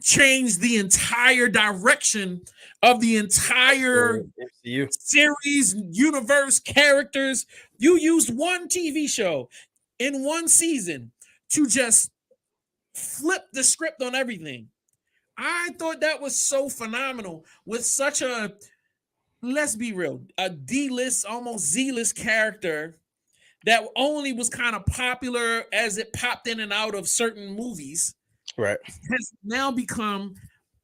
change the entire direction of the entire MCU series, universe, characters. You used one TV show in one season to just flip the script on everything. I thought that was so phenomenal with such a, let's be real, a D-list, almost Z-list character that only was kind of popular as it popped in and out of certain movies. Right. Has now become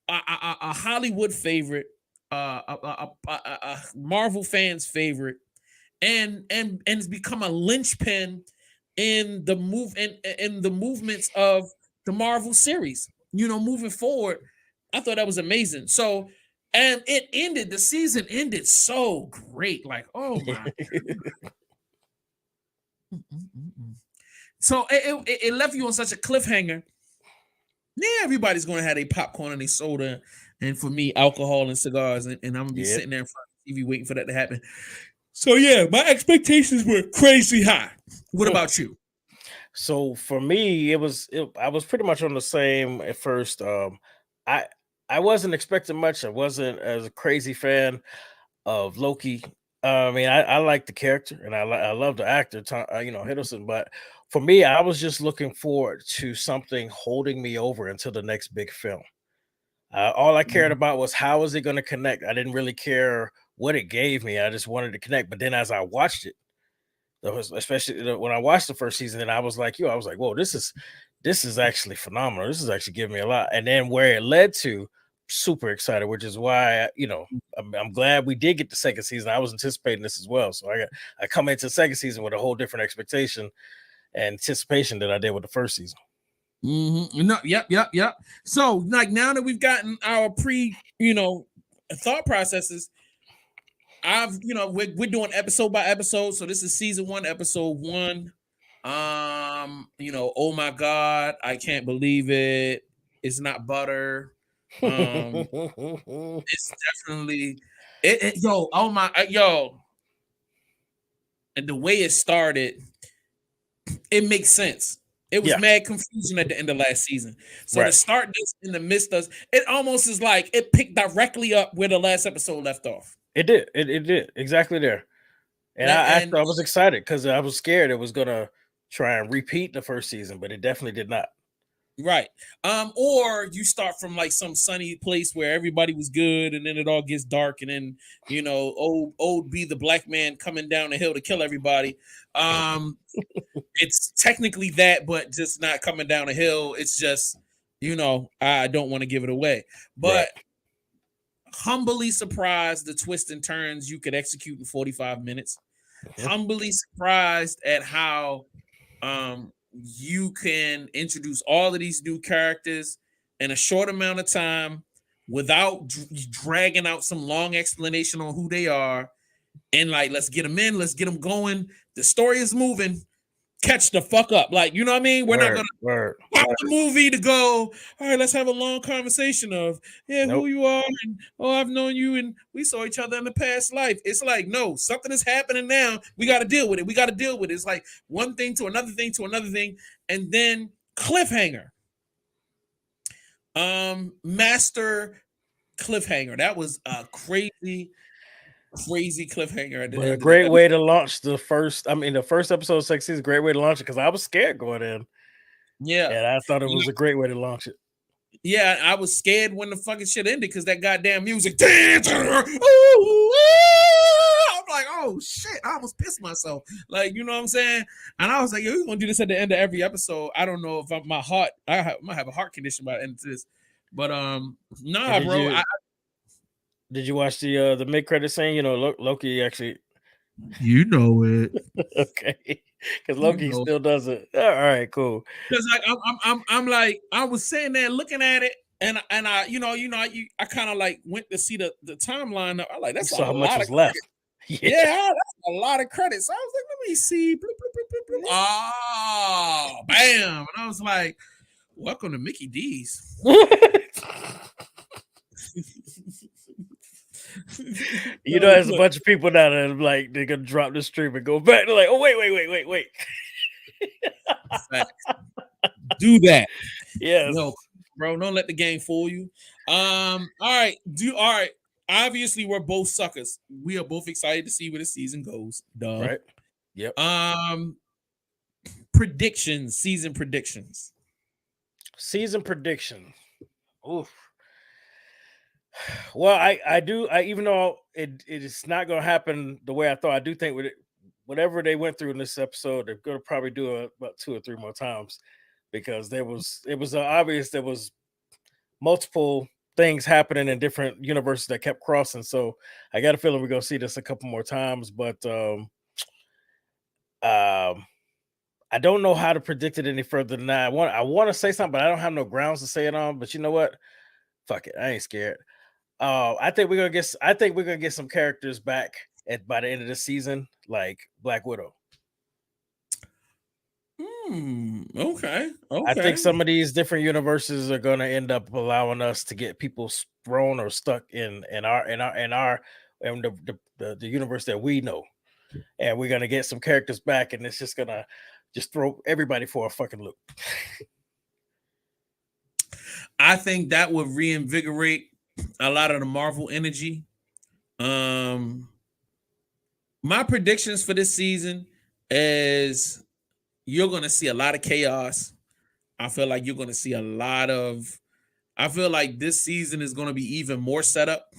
a Hollywood favorite, a Marvel fans favorite, and it's become a linchpin in the movements of the Marvel series. Moving forward, I thought that was amazing. So, and the season ended so great. Like, oh my God. So it left you on such a cliffhanger. Yeah, everybody's going to have a popcorn and a soda, and for me, alcohol and cigars, and I'm going to be sitting there in front of the TV waiting for that to happen. So yeah, my expectations were crazy high. What about you? So for me, I was pretty much on the same at first. I wasn't expecting much. I wasn't as a crazy fan of Loki. I mean, I like the character and I love the actor, Hiddleston. But for me, I was just looking forward to something holding me over until the next big film. All I cared about was how is it going to connect. I didn't really care what it gave me. I just wanted to connect. But then as I watched it, especially when I watched the first season, and I was like, whoa, this is actually phenomenal. This is actually giving me a lot. And then where it led to, super excited, which is why I'm glad we did get the second season. I was anticipating this as well, so I come into the second season with a whole different expectation and anticipation than I did with the first season. Mm-hmm. No, yep. So like now that we've gotten our thought processes, we're doing episode by episode. So this is season 1, episode 1. Oh my God, I can't believe it. It's not butter. It's definitely and the way it started, it makes sense. It was mad confusion at the end of last season. So to start this in the midst of it, almost is like it picked directly up where the last episode left off. It did. It did exactly there. And I was excited because I was scared it was gonna try and repeat the first season, but it definitely did not. Right. Or you start from like some sunny place where everybody was good, and then it all gets dark, and then old B the black man coming down the hill to kill everybody. It's technically that, but just not coming down a hill. It's just, I don't want to give it away. But humbly surprised the twists and turns you could execute in 45 minutes. Humbly surprised at how you can introduce all of these new characters in a short amount of time without dragging out some long explanation on who they are. And like, let's get them in, let's get them going. The story is moving. Catch the fuck up. Like, you know what I mean? We're not gonna pop the movie to go, all right, let's have a long conversation of who you are, and I've known you and we saw each other in the past life. It's like, no, something is happening now. We got to deal with it. It's like one thing to another thing to another thing, and then cliffhanger. Master cliffhanger. That was a crazy cliffhanger. But a great way to launch the first episode of Sex is a great way to launch it because I was scared going in. Yeah. And I thought it was a great way to launch it. Yeah, I was scared when the fucking shit ended because that goddamn music. I'm like, oh shit, I almost pissed myself. Like, you know what I'm saying? And I was like, you're gonna do this at the end of every episode. I don't know if I might have a heart condition by the end of this. But bro. Did you watch the mid-credit scene? Loki actually. You know it. Okay. Because Loki still does it. All right, cool. Because like I'm like, I was sitting there looking at it, And I I kind of like went to see the timeline. I like that's You saw a how much lot was of left. yeah, that's a lot of credits. So I was like, let me see. Bloop, bloop, bloop, bloop, bloop. Oh, bam. And I was like, welcome to Mickey D's. You know, there's a bunch of people now that are like they're gonna drop the stream and go back. They're like, oh wait. Do that. Yes. No, bro, don't let the game fool you. All right. Obviously, we're both suckers. We are both excited to see where the season goes. Duh. Right. Yep. Predictions, season predictions. Season prediction. Oof. Well, I do. Even though it is not going to happen the way I thought, I do think with it, whatever they went through in this episode, they're going to probably do it about 2 or 3 more times because it was obvious there was multiple things happening in different universes that kept crossing. So I got a feeling we're going to see this a couple more times, but I don't know how to predict it any further than that. I want to say something, but I don't have no grounds to say it on. But you know what? Fuck it, I ain't scared. I think we're gonna get some characters back by the end of the season, like Black Widow. Okay. I think some of these different universes are gonna end up allowing us to get people thrown or stuck in the universe that we know, and we're gonna get some characters back, and it's just gonna throw everybody for a fucking loop. I think that would reinvigorate a lot of the Marvel energy. My predictions for this season is you're going to see a lot of chaos. I feel like you're going to see I feel like this season is going to be even more set up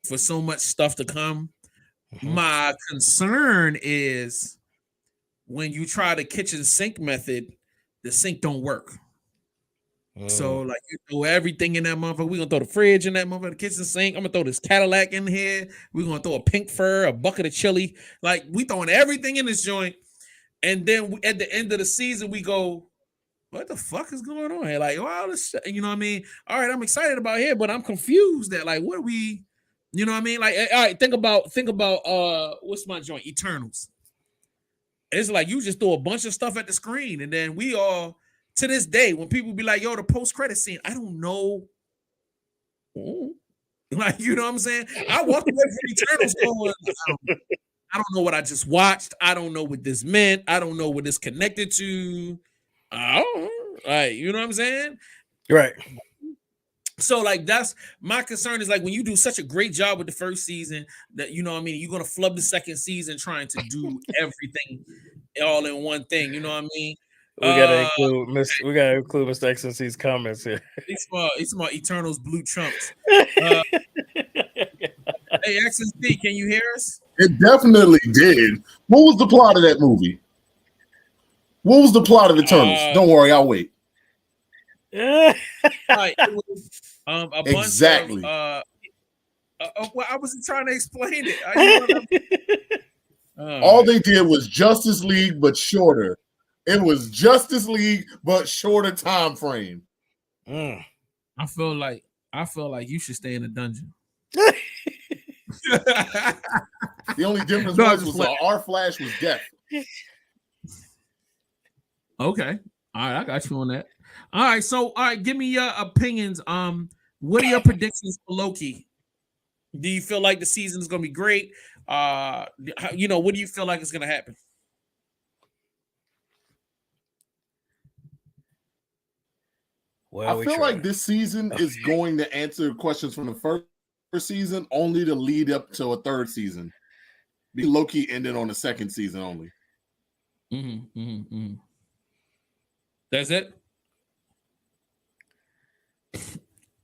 for so much stuff to come. Mm-hmm. My concern is when you try the kitchen sink method, the sink don't work. So like you throw everything in that motherfucker. We're gonna throw the fridge in that motherfucker, the kitchen sink. I'm gonna throw this Cadillac in here. We're gonna throw a pink fur, a bucket of chili. Like we throwing everything in this joint. And then at the end of the season, we go, what the fuck is going on here? Like, wow, this, you know what I mean? All right, I'm excited about here, but I'm confused that like what are we, you know what I mean? Like, all right, think about what's my joint? Eternals. It's like you just throw a bunch of stuff at the screen, and then we all to this day, when people be like, yo, the post-credit scene, I don't know. Ooh. Like, you know what I'm saying? I walked away from Eternals going, I don't know what I just watched. I don't know what this meant. I don't know what this connected to. Like, you know what I'm saying? Right. So, like, that's my concern is like when you do such a great job with the first season that, you know what I mean, you're going to flub the second season trying to do everything all in one thing. You know what I mean? We gotta include Mr. Excellency's comments here. It's my Eternals blue chunks. Hey, Excellency, can you hear us? It definitely did. What was the plot of that movie? What was the plot of Eternals? Don't worry, I'll wait. Right, it was, a exactly. Bunch of, well, I wasn't trying to explain it. All they did was Justice League, but shorter. It was Justice League, but shorter time frame. I feel like you should stay in the dungeon. The only difference was our Flash was deaf. Okay. All right, I got you on that. All right, so give me your opinions. What are your predictions for Loki? Do you feel like the season is gonna be great? What do you feel like is gonna happen? Well, I feel like this season is going to answer questions from the first season only to lead up to a third season. Loki ended on the second season only. That's it.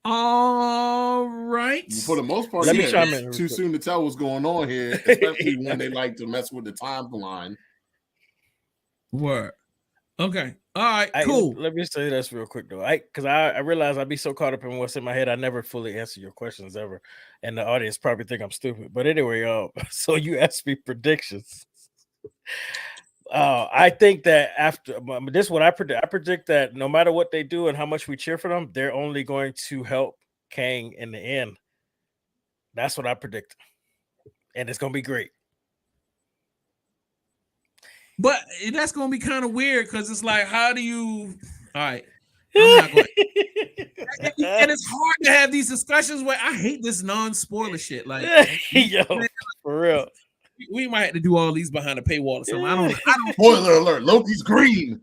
All right. For the most part, it's too soon to tell what's going on here, especially when they like to mess with the timeline. Word. Okay. All right. Cool. Let me say this real quick though. Because I realize I'd be so caught up in what's in my head, I never fully answer your questions ever, and the audience probably think I'm stupid. But anyway, so you asked me predictions. I think that after this, what I predict that no matter what they do and how much we cheer for them, they're only going to help Kang in the end. That's what I predict, and it's gonna be great. But that's gonna be kind of weird because it's like, how do you? All right, I'm not going. And it's hard to have these discussions where I hate this non-spoiler shit. Like, Yo, for real. We might have to do all these behind a paywall or something. I don't. Spoiler alert: Loki's green.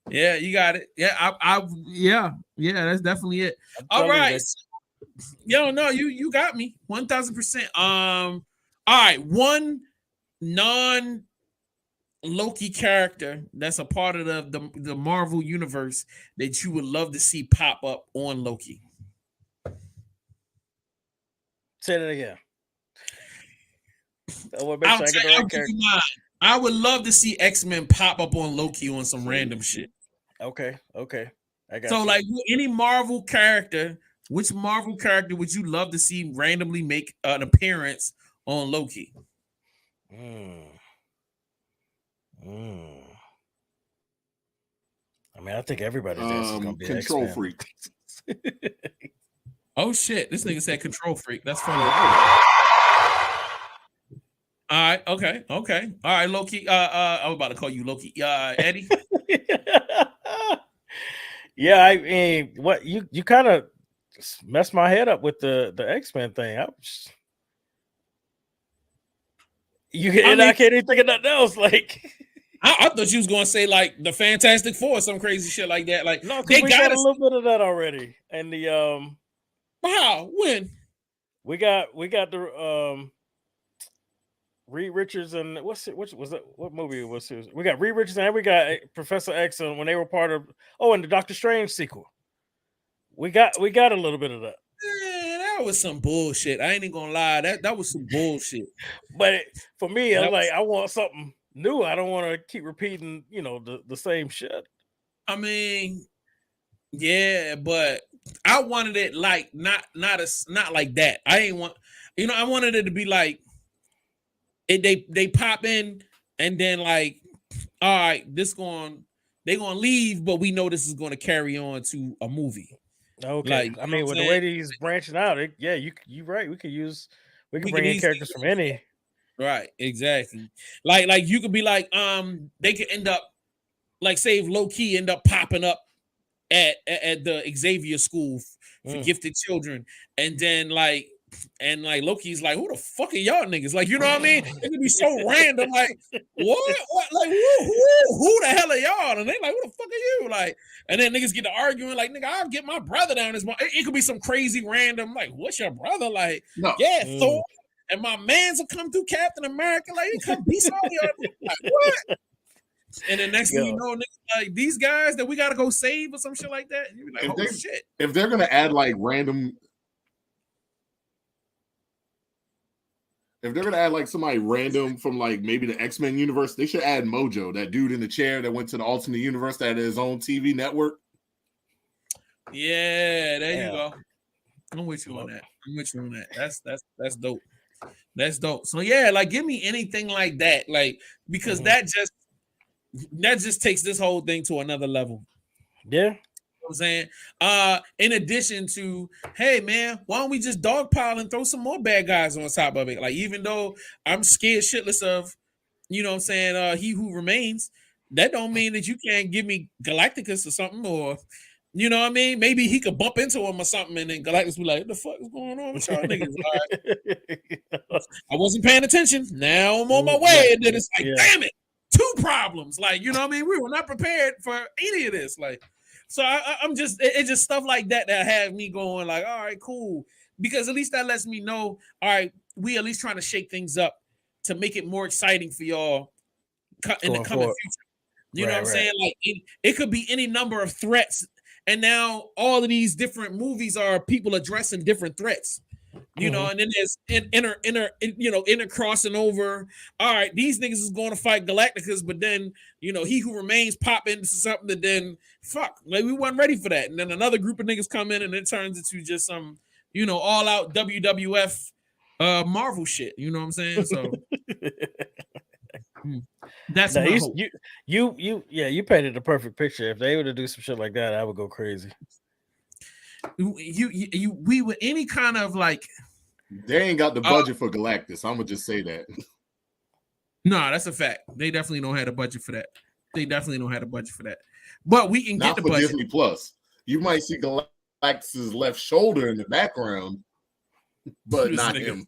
Yeah, you got it. Yeah, yeah, that's definitely it. All right. Yo, no, you got me 1000%. All right, one non-Loki character that's a part of the Marvel universe that you would love to see pop up on Loki. Say that again. I would love to see X-Men pop up on Loki on some random shit. Okay. I got so you. Like any Marvel character, which Marvel character would you love to see randomly make an appearance on Loki? I mean, I think everybody's answer is gonna be Control X-Men. Freak. Oh shit! This nigga said Control Freak. That's funny. All right. Okay. All right, Loki. I was about to call you Loki. Eddie. Yeah, I mean, what you kind of messed my head up with the X-Men thing. I can't even think of nothing else. Like, I thought you was gonna say like the Fantastic Four, some crazy shit like that. Like, no, we got a little bit of that already. And the how when we got the Reed Richards and what movie was it? We got Reed Richards and we got Professor X when they were part of and the Doctor Strange sequel. We got a little bit of that. That was some bullshit. I ain't even gonna lie. That was some bullshit. But for me, I want something new. I don't want to keep repeating, the same shit. I mean, yeah, but I wanted it like not like that. I ain't want, I wanted it to be like they pop in and then like, all right, they're gonna leave, but we know this is gonna carry on to a movie. Okay, like, I mean, with the way he's branching out, you're right. We can bring in characters from any. Right, exactly. Like you could be like, they could end up like, say if low-key end up popping up at the Xavier School for gifted children, and then like Loki's like, who the fuck are y'all niggas? Like, you know what I mean? It could be so random. Like, what? Like, who the hell are y'all? And they like, who the fuck are you? Like, and then niggas get to arguing. Like, nigga, I'll get my brother down. It could be some crazy random. Like, what's your brother? Like, Thor. And my man's will come through Captain America. Like, he come beat all y'all. Like, what? And then next thing you know, niggas, like these guys that we gotta go save or some shit like that. You're like, oh shit. If they're gonna add like random. If they're gonna add like somebody random from like maybe the X-Men universe, they should add Mojo, that dude in the chair that went to the alternate universe that had his own TV network. Yeah, there you go. I'm with you on that. That's dope. That's dope. So yeah, like give me anything like that, like because that just takes this whole thing to another level. Yeah. I'm saying, in addition to, hey man, why don't we just dogpile and throw some more bad guys on top of it? Like, even though I'm scared shitless of, you know what I'm saying, He Who Remains, that don't mean that you can't give me Galacticus or something, or you know what I mean? Maybe he could bump into him or something, and then Galactus be like, what the fuck is going on with y'all niggas? I wasn't paying attention. Now I'm on my way, and then it's like, damn it, 2 problems. Like, you know what I mean? We were not prepared for any of this. Like, so I'm just, it's just stuff like that have me going like, all right, cool. Because at least that lets me know, all right, we at least trying to shake things up to make it more exciting for y'all in the coming future. You know what I'm saying? Like, it could be any number of threats. And now all of these different movies are people addressing different threats. You know, and then there's inner crossing over. All right, these niggas is going to fight Galacticus, but then He Who Remains pop into something that then fuck, like we weren't ready for that. And then another group of niggas come in, and it turns into just some all out WWF Marvel shit. You know what I'm saying? So That's Now, my hope. you painted the perfect picture. If they were to do some shit like that, I would go crazy. We with any kind of like, They ain't got the budget for Galactus. I'm gonna just say that. no, that's a fact. They definitely don't have the budget for that. They definitely don't have the budget for that. But we can Not get the for budget. Disney Plus. You might see Galactus's left shoulder in the background, but This not nigga. him.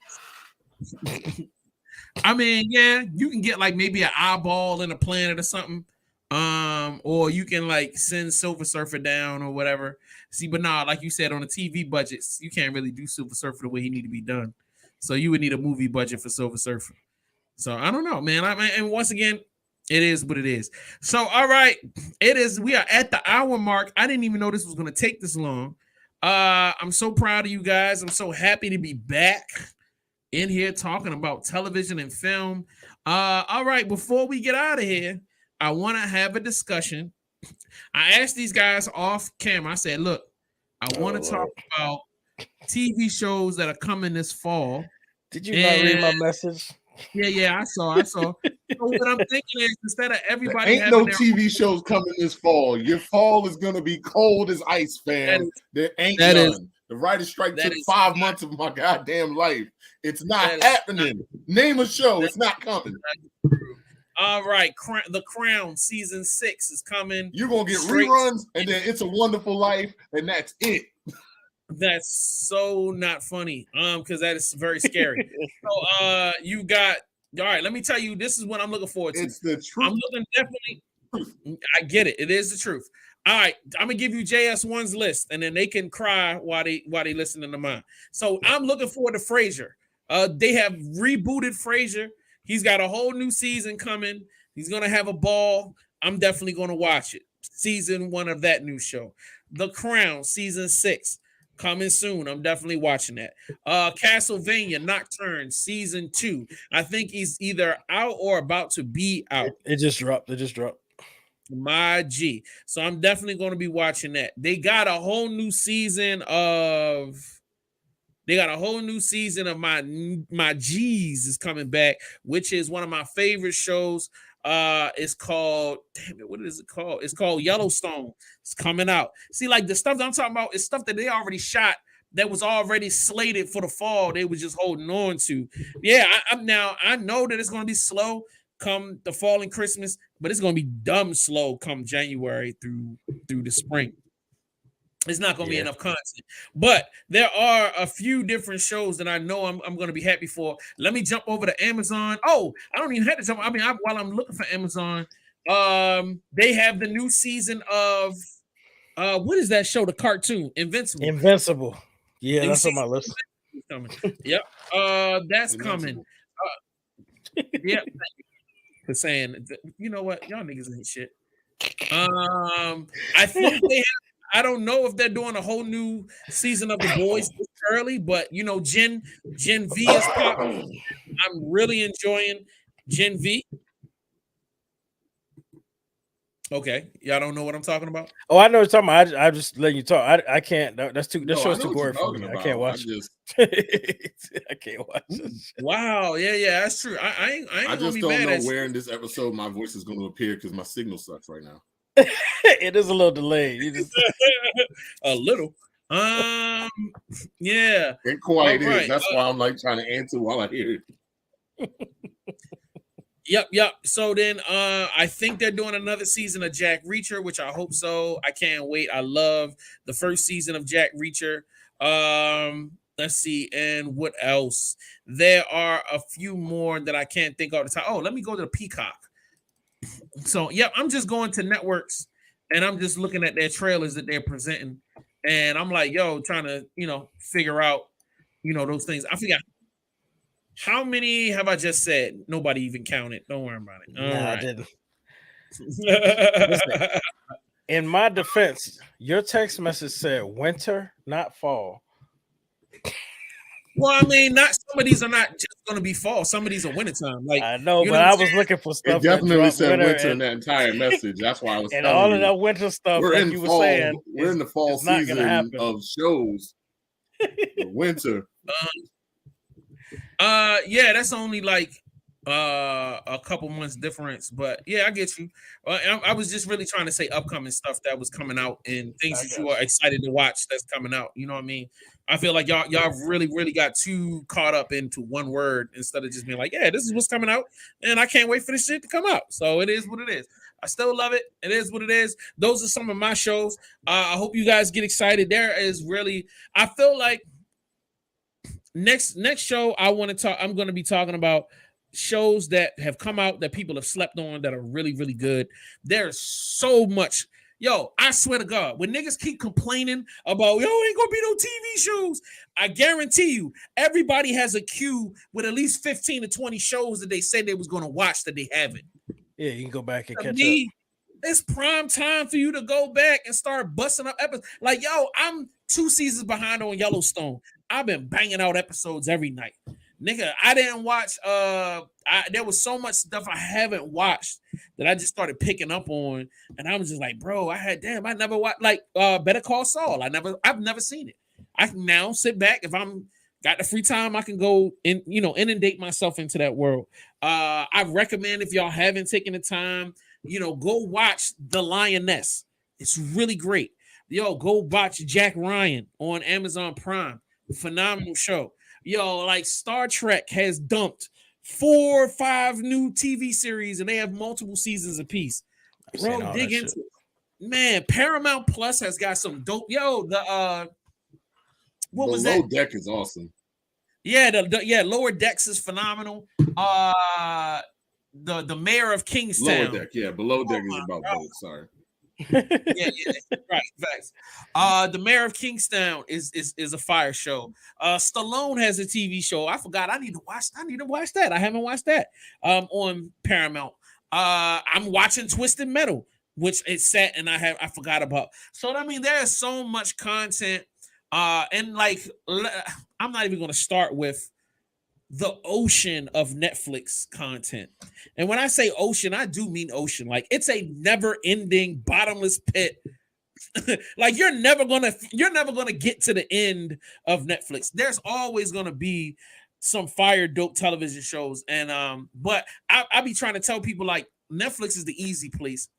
I mean, yeah, you can get like maybe an eyeball in a planet or something. Or you can like send Silver Surfer down or whatever. See, but nah, like you said, on the TV budgets, you can't really do Silver Surfer the way he need to be done. So you would need a movie budget for Silver Surfer. So I don't know, man. And once again, it is what it is. So all right, it is. We are at the hour mark. I didn't even know this was going to take this long. I'm so proud of you guys. I'm so happy to be back in here talking about television and film. All right, before we get out of here, I want to have a discussion. I asked these guys off camera. I said, look, I want to talk about TV shows that are coming this fall. Did you not read my message? Yeah, I saw. So what I'm thinking is, instead of everybody There ain't no TV shows coming this fall. Your fall is gonna be cold as ice, fam. There ain't none. The writer's strike took 5 months of my goddamn life. It's not happening. Name a show. It's not coming. All right, The Crown season 6 is coming. You're gonna get reruns, and then It's a Wonderful Life, and that's it. That's so not funny. Because that is very scary. So you got all right. Let me tell you, this is what I'm looking forward to. It's the truth. I'm looking definitely. I get it. It is the truth. All right, I'm gonna give you JS1's list, and then they can cry while they listening to mine. So I'm looking forward to Frasier. They have rebooted Frasier. He's got a whole new season coming. He's gonna have a ball. I'm definitely gonna watch it. Season 1 of that new show. The Crown season 6 coming soon. I'm definitely watching that. Castlevania Nocturne season 2. I think he's either out or about to be out. It just dropped. My G. So I'm definitely going to be watching that. They got a whole new season of my G's is coming back, which is one of my favorite shows. It's called, damn it, what is it called? It's called Yellowstone. It's coming out. See, like the stuff that I'm talking about is stuff that they already shot that was already slated for the fall. They were just holding on to. Yeah, I know that it's going to be slow come the fall and Christmas, but it's going to be dumb slow come January through the spring. It's not going to be enough content, but there are a few different shows that I know I'm going to be happy for. Let me jump over to Amazon. Oh, I don't even have to jump. I mean, while I'm looking for Amazon, they have the new season of what is that show? The cartoon Invincible. Yeah, that's on my list. Coming. Yep. That's coming. Yep. For saying, you know what, y'all niggas ain't shit. I think they have. I don't know if they're doing a whole new season of The Boys this early, but you know, Gen V is popping. I'm really enjoying Gen V. Okay, y'all don't know what I'm talking about. Oh, I know what you're talking about. I just letting you talk. I can't. That show's too gory for me. I can't watch it. I can't watch it. Wow. Yeah, that's true. I ain't I gonna just be don't mad know at where in this episode my voice is going to appear because my signal sucks right now. It is a little delayed. You just a little. Yeah. It quite is. That's why I'm like trying to answer while I hear it. Yep. So then I think they're doing another season of Jack Reacher, which I hope so. I can't wait. I love the first season of Jack Reacher. Let's see. And what else? There are a few more that I can't think of the time. Oh, let me go to the Peacock. So, yep, I'm just going to networks and I'm just looking at their trailers that they're presenting. And I'm like, yo, trying to, figure out, those things. I forgot. How many have I just said? Nobody even counted. Don't worry about it. I didn't. Listen, in my defense, your text message said winter, not fall. Well, I mean, not some of these are not just going to be fall. Some of these are wintertime. Like I know, but I was looking for stuff. It definitely said winter in that entire message. That's why I was. And all of that winter stuff, we're like in you fall. were saying, we're in the fall season of shows. The winter. Yeah, that's only like a couple months difference, but yeah, I get you. I was just really trying to say upcoming stuff that was coming out and things that you are excited to watch that's coming out. You know what I mean? I feel like y'all really got too caught up into one word instead of just being like, yeah, this is what's coming out, and I can't wait for this shit to come out. So it is what it is. I still love it. It is what it is. Those are some of my shows. I hope you guys get excited. There is really, I feel like next show I'm going to be talking about shows that have come out that people have slept on that are really, really good. There's so much. Yo, I swear to God, when niggas keep complaining about, ain't gonna be no TV shows, I guarantee you, everybody has a queue with at least 15 to 20 shows that they said they was gonna watch that they haven't. Yeah, you can go back and catch up. It's prime time for you to go back and start busting up episodes. Like, I'm 2 seasons behind on Yellowstone. I've been banging out episodes every night. Nigga, I didn't watch, there was so much stuff I haven't watched that I just started picking up on. And I was just like, bro, I never watched, like, Better Call Saul. I've never seen it. I can now sit back. If I'm got the free time, I can go and, inundate myself into that world. I recommend, if y'all haven't taken the time, go watch The Lioness. It's really great. Go watch Jack Ryan on Amazon Prime. Phenomenal show. Like Star Trek has dumped 4 or 5 new TV series and they have multiple seasons apiece. Bro, dig into it. Man, Paramount Plus has got some dope. What was that? Below Deck is awesome. Yeah, Lower Decks is phenomenal. The Mayor of Kingstown. Lower Deck, yeah. Below Deck is about both. Sorry. yeah, right. Facts. The Mayor of Kingstown is a fire show. Stallone has a TV show. I forgot. I need to watch that. I haven't watched that. On Paramount. I'm watching Twisted Metal, which is set and I forgot about. So I mean, there's so much content. And like, I'm not even going to start with the ocean of Netflix content. And when I say ocean, I do mean ocean. Like, it's a never-ending bottomless pit. Like, you're never gonna get to the end of Netflix. There's always gonna be some fire dope television shows. And but I be trying to tell people, like, Netflix is the easy place.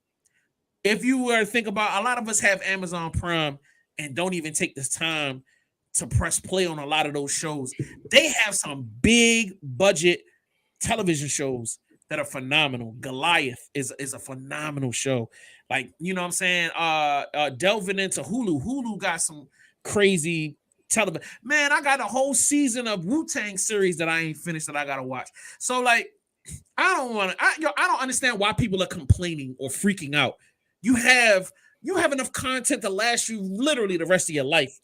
If you were to think about, a lot of us have Amazon Prime and don't even take this time to press play on a lot of those shows. They have some big budget television shows that are phenomenal. Goliath is a phenomenal show. Like, you know what I'm saying? Delving into Hulu. Hulu got some crazy television. Man, I got a whole season of Wu-Tang series that I ain't finished that I gotta watch. So, like, I don't understand why people are complaining or freaking out. You have enough content to last you literally the rest of your life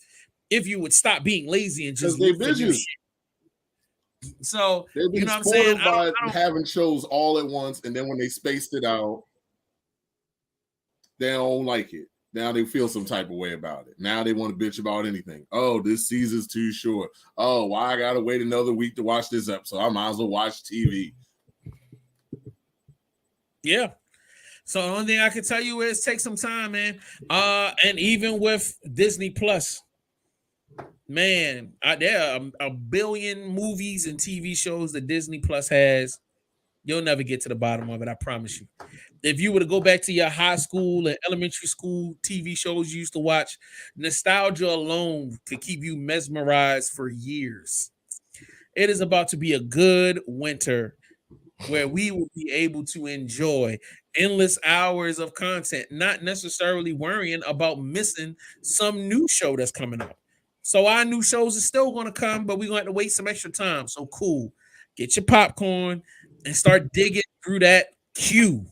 if you would stop being lazy and just look for new shit. So, they've been spoiled by having shows all at once, and then when they spaced it out, they don't like it. Now they feel some type of way about it. Now they want to bitch about anything. Oh, this season's too short. Oh, why I gotta wait another week to watch this episode? I might as well watch TV. Yeah. So the only thing I can tell you is take some time, man. And even with Disney Plus, man, there are a billion movies and TV shows that Disney Plus has. You'll never get to the bottom of it, I promise you. If you were to go back to your high school and elementary school TV shows you used to watch, nostalgia alone could keep you mesmerized for years. It is about to be a good winter where we will be able to enjoy endless hours of content, not necessarily worrying about missing some new show that's coming out. So our new shows are still going to come, but we're going to have to wait some extra time. So cool. Get your popcorn and start digging through that queue.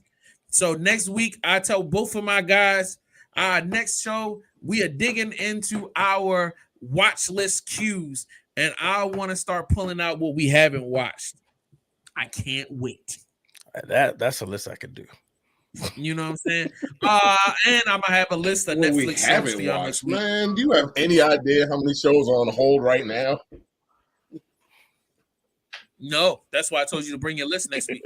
So next week, I tell both of my guys, next show, we are digging into our watch list queues, and I want to start pulling out what we haven't watched. I can't wait. That's a list I could do. You know what I'm saying? And I'm gonna have a list of Netflix shows for y'all next week. Man, do you have any idea how many shows are on hold right now? No, that's why I told you to bring your list next week.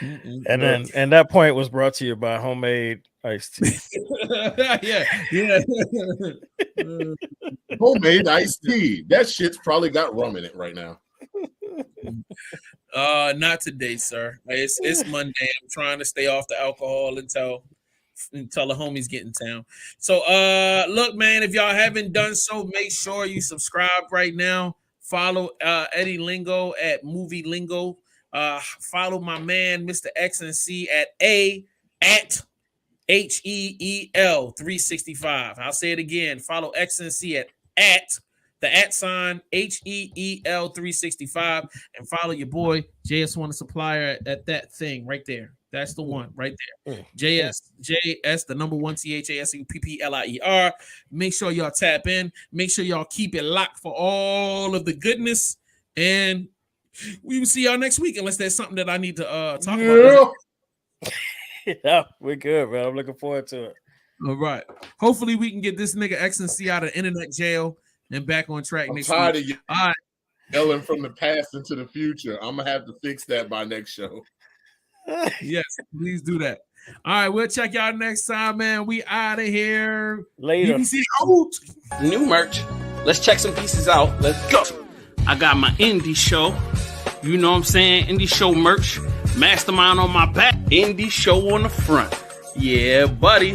And that point was brought to you by Homemade Iced Tea. yeah. Homemade iced tea. That shit's probably got rum in it right now. Not today, sir. It's Monday. I'm trying to stay off the alcohol until the homies get in town. So look, man, if y'all haven't done so, make sure you subscribe right now. Follow Eddie Lingo at Movie Lingo. Follow my man, Mr. X and C at HEEL 365. I'll say it again. Follow X and C at the @ HEEL 365, and follow your boy JS One Supplier at that thing right there. That's the one right there. JS, the number 1 THASUPPLIER. Make sure y'all tap in. Make sure y'all keep it locked for all of the goodness. And we will see y'all next week, unless there's something that I need to talk about. Yeah, we're good, man. I'm looking forward to it. All right. Hopefully we can get this nigga X and C out of internet jail and back on track I'm next tired week. of you All right. yelling from the past into the future. I'm gonna have to fix that by next show. Yes, please do that. All right, we'll check y'all next time, man. We out of here. Later. BBC out. New merch. Let's check some pieces out. Let's go. I got my indie show. You know what I'm saying? Indie show merch. Mastermind on my back. Indie show on the front. Yeah, buddy.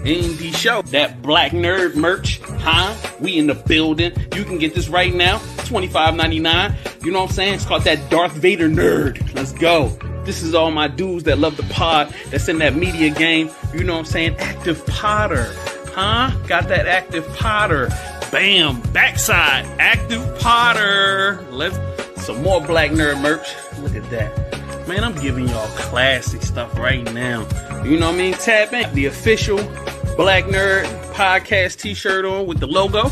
Indie show. That black nerd merch. Huh? We in the building. You can get this right now. $25.99. You know what I'm saying? It's called that Darth Vader nerd. Let's go. This is all my dudes that love the pod, that's in that media game. You know what I'm saying? Active Potter. Huh? Got that Active Potter. Bam. Backside. Active Potter. Let's some more black nerd merch. Look at that. Man, I'm giving y'all classic stuff right now. You know what I mean? Tap in. The official Black Nerd Podcast t-shirt on with the logo.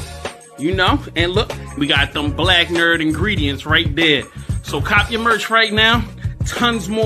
You know? And look, we got them Black Nerd ingredients right there. So cop your merch right now. Tons more.